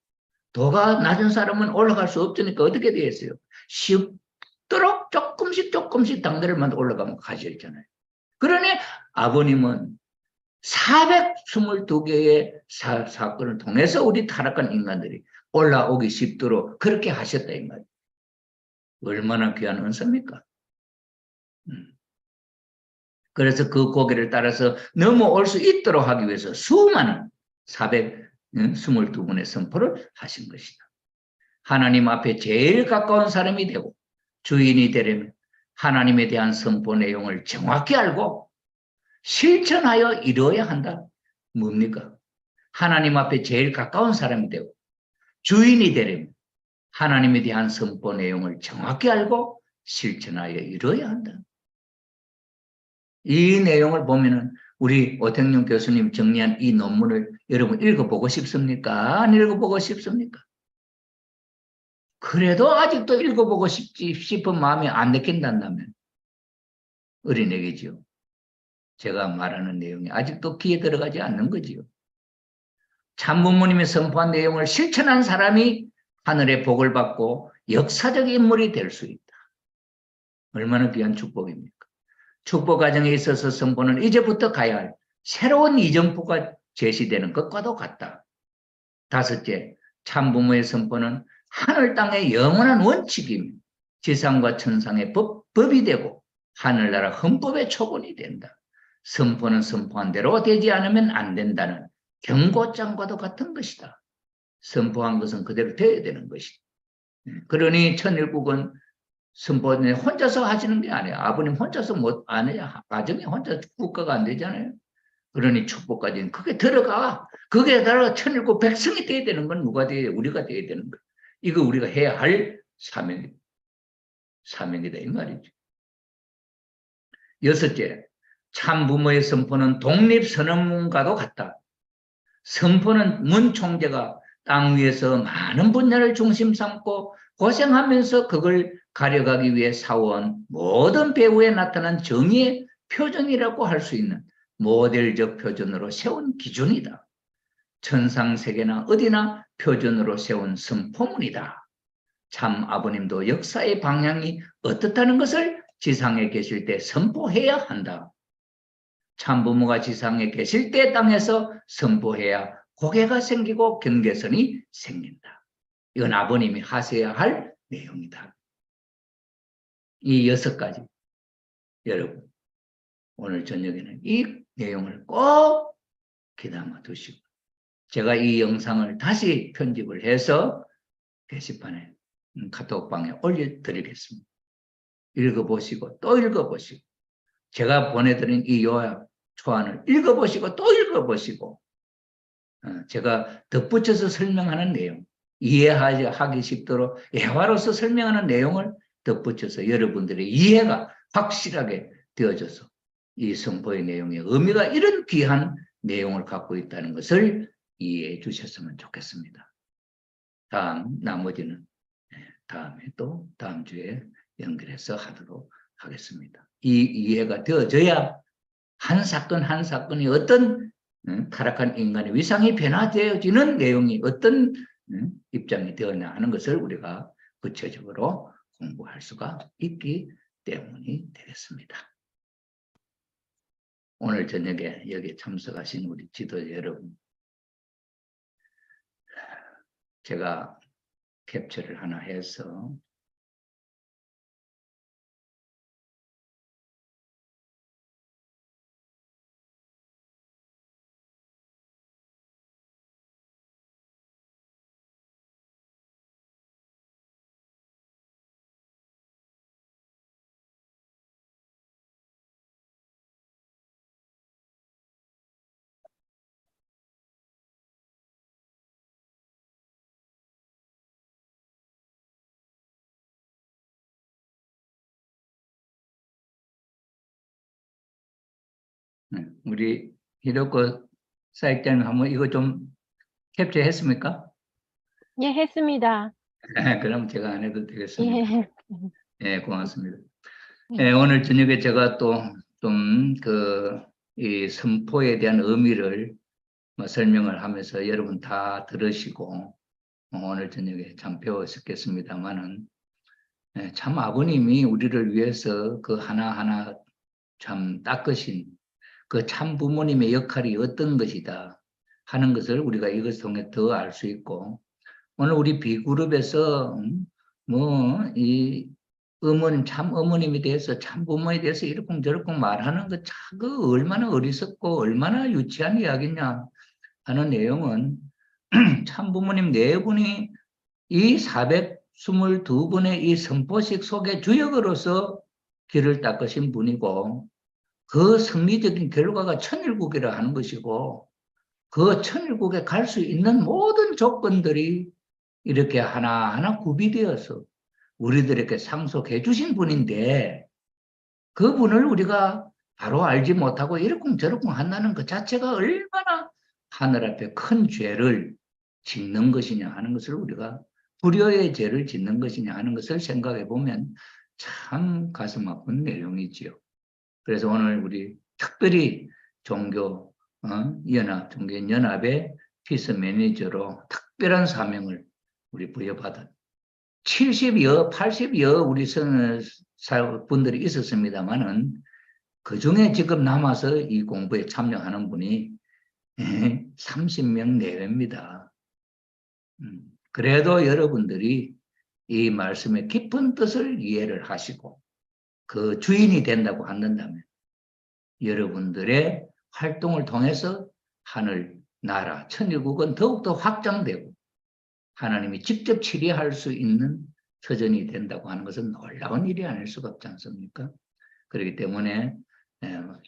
도가 낮은 사람은 올라갈 수 없으니까 어떻게 되겠어요? 쉽도록 조금씩 당대를 올라가면 가셔있잖아요. 그러니 아버님은 422개의 사건을 통해서 우리 타락한 인간들이 올라오기 쉽도록 그렇게 하셨다 이 말이에요. 얼마나 귀한 은사입니까? 그래서 그 고개를 따라서 넘어올 수 있도록 하기 위해서 수많은 422분의 선포를 하신 것이다. 하나님 앞에 제일 가까운 사람이 되고 주인이 되려면 하나님에 대한 선포 내용을 정확히 알고 실천하여 이루어야 한다. 뭡니까? 하나님 앞에 제일 가까운 사람이 되고 주인이 되려면 하나님에 대한 선포 내용을 정확히 알고 실천하여 이루어야 한다. 이 내용을 보면은 우리 오택룡 교수님 정리한 이 논문을 여러분 읽어보고 싶습니까? 안 읽어보고 싶습니까? 그래도 아직도 읽어보고 싶은 마음이 안 느낀다면 어린애기죠. 제가 말하는 내용이 아직도 귀에 들어가지 않는 거지요. 참부모님이 선포한 내용을 실천한 사람이 하늘의 복을 받고 역사적 인물이 될 수 있다. 얼마나 귀한 축복입니까? 축복 과정에 있어서 선포는 이제부터 가야 할 새로운 이정표가 제시되는 것과도 같다. 다섯째, 참부모의 선포는 하늘 땅의 영원한 원칙이며 지상과 천상의 법이 되고 하늘나라 헌법의 초본이 된다. 선포는 선포한 대로 되지 않으면 안 된다는 경고장과도 같은 것이다. 선포한 것은 그대로 되어야 되는 것이다. 그러니 천일국은 선포는 혼자서 하시는 게 아니에요. 아버님 혼자서 못 안 해요. 가정에 혼자 국가가 안 되잖아요. 그러니 축복까지는 그게 들어가. 그게 들어가 천일국 백성이 돼야 되는 건 누가 돼야 우리가 돼야 되는 거예요. 이거 우리가 해야 할 사명이다 이 말이죠. 여섯째, 참부모의 선포는 독립선언문과도 같다. 선포는 문 총재가 땅 위에서 많은 분야를 중심 삼고 고생하면서 그걸 가려가기 위해 사온 모든 배후에 나타난 정의의 표정이라고 할 수 있는 모델적 표준으로 세운 기준이다. 천상세계나 어디나 표준으로 세운 선포문이다. 참 아버님도 역사의 방향이 어떻다는 것을 지상에 계실 때 선포해야 한다. 참부모가 지상에 계실 때 땅에서 선포해야 고개가 생기고 경계선이 생긴다. 이건 아버님이 하셔야 할 내용이다. 이 6가지 여러분 오늘 저녁에는 이 내용을 꼭 귀담아 두시고 제가 이 영상을 다시 편집을 해서 게시판에 카톡방에 올려드리겠습니다. 읽어보시고 또 읽어보시고 제가 보내드린 이 요약 초안을 읽어보시고 또 읽어보시고 제가 덧붙여서 설명하는 내용 이해하기 쉽도록 예화로서 설명하는 내용을 덧붙여서 여러분들의 이해가 확실하게 되어져서 이 선포의 내용의 의미가 이런 귀한 내용을 갖고 있다는 것을 이해해 주셨으면 좋겠습니다. 나머지는 다음에 또 다음 주에 연결해서 하도록 하겠습니다. 이 이해가 되어져야 한 사건 한 사건이 어떤 타락한 인간의 위상이 변화되어지는 내용이 어떤 입장이 되었냐 하는 것을 우리가 구체적으로 공부할 수가 있기 때문이 되겠습니다. 오늘 저녁에 여기 참석하신 우리 지도자 여러분, 제가 캡처를 하나 해서 우리 히로코 사역자님 한번 이거 좀 캡처했습니까? 예, 했습니다. 그럼 제가 안 해도 되겠습니다. 예. 예, 고맙습니다. 예, 오늘 저녁에 제가 또 좀 이 선포에 대한 의미를 설명을 하면서 여러분 다 들으시고 오늘 저녁에 참 배웠었겠습니다만은 참 아버님이 우리를 위해서 그 하나하나 참 닦으신 그 참 부모님의 역할이 어떤 것이다 하는 것을 우리가 이것을 통해 더 알 수 있고 오늘 우리 B그룹에서 이 어머님, 참 어머님에 대해서, 참 부모에 대해서 이러쿵저러쿵 말하는 것, 그 얼마나 어리석고 얼마나 유치한 이야기냐 하는 내용은 참 부모님 네 분이 이 422분의 이 선포식 속의 주역으로서 길을 닦으신 분이고 그 승리적인 결과가 천일국이라 하는 것이고 그 천일국에 갈 수 있는 모든 조건들이 이렇게 하나하나 구비되어서 우리들에게 상속해 주신 분인데 그분을 우리가 바로 알지 못하고 이러쿵저러쿵 한다는 것 자체가 얼마나 하늘 앞에 큰 죄를 짓는 것이냐 하는 것을 우리가 불효의 죄를 짓는 것이냐 하는 것을 생각해 보면 참 가슴 아픈 내용이지요. 그래서 오늘 우리 특별히 종교 종교연합의 피스 매니저로 특별한 사명을 우리 부여받은 70여, 80여 우리 분들이 있었습니다만은 그 중에 지금 남아서 이 공부에 참여하는 분이 30명 내외입니다. 그래도 여러분들이 이 말씀의 깊은 뜻을 이해를 하시고 그 주인이 된다고 한다면 여러분들의 활동을 통해서 하늘, 나라, 천일국은 더욱더 확장되고 하나님이 직접 치리할 수 있는 터전이 된다고 하는 것은 놀라운 일이 아닐 수가 없지 않습니까? 그렇기 때문에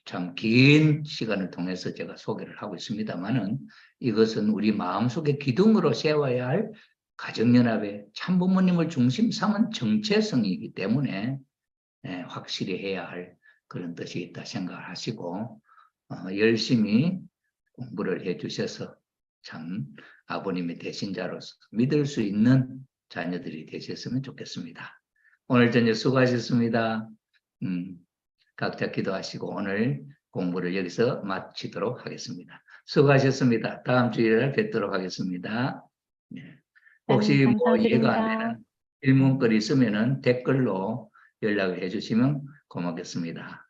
참 긴 시간을 통해서 제가 소개를 하고 있습니다만은 이것은 우리 마음속의 기둥으로 세워야 할 가정연합의 참부모님을 중심 삼은 정체성이기 때문에 확실히 해야 할 그런 뜻이 있다 생각을 하시고 열심히 공부를 해 주셔서 참 아버님의 대신자로서 믿을 수 있는 자녀들이 되셨으면 좋겠습니다. 오늘 저녁 수고하셨습니다. 각자 기도하시고 오늘 공부를 여기서 마치도록 하겠습니다. 수고하셨습니다. 다음 주일에 뵙도록 하겠습니다. 혹시 뭐 이해가 안 되는 질문거리 있으면 댓글로 연락을 해주시면 고맙겠습니다.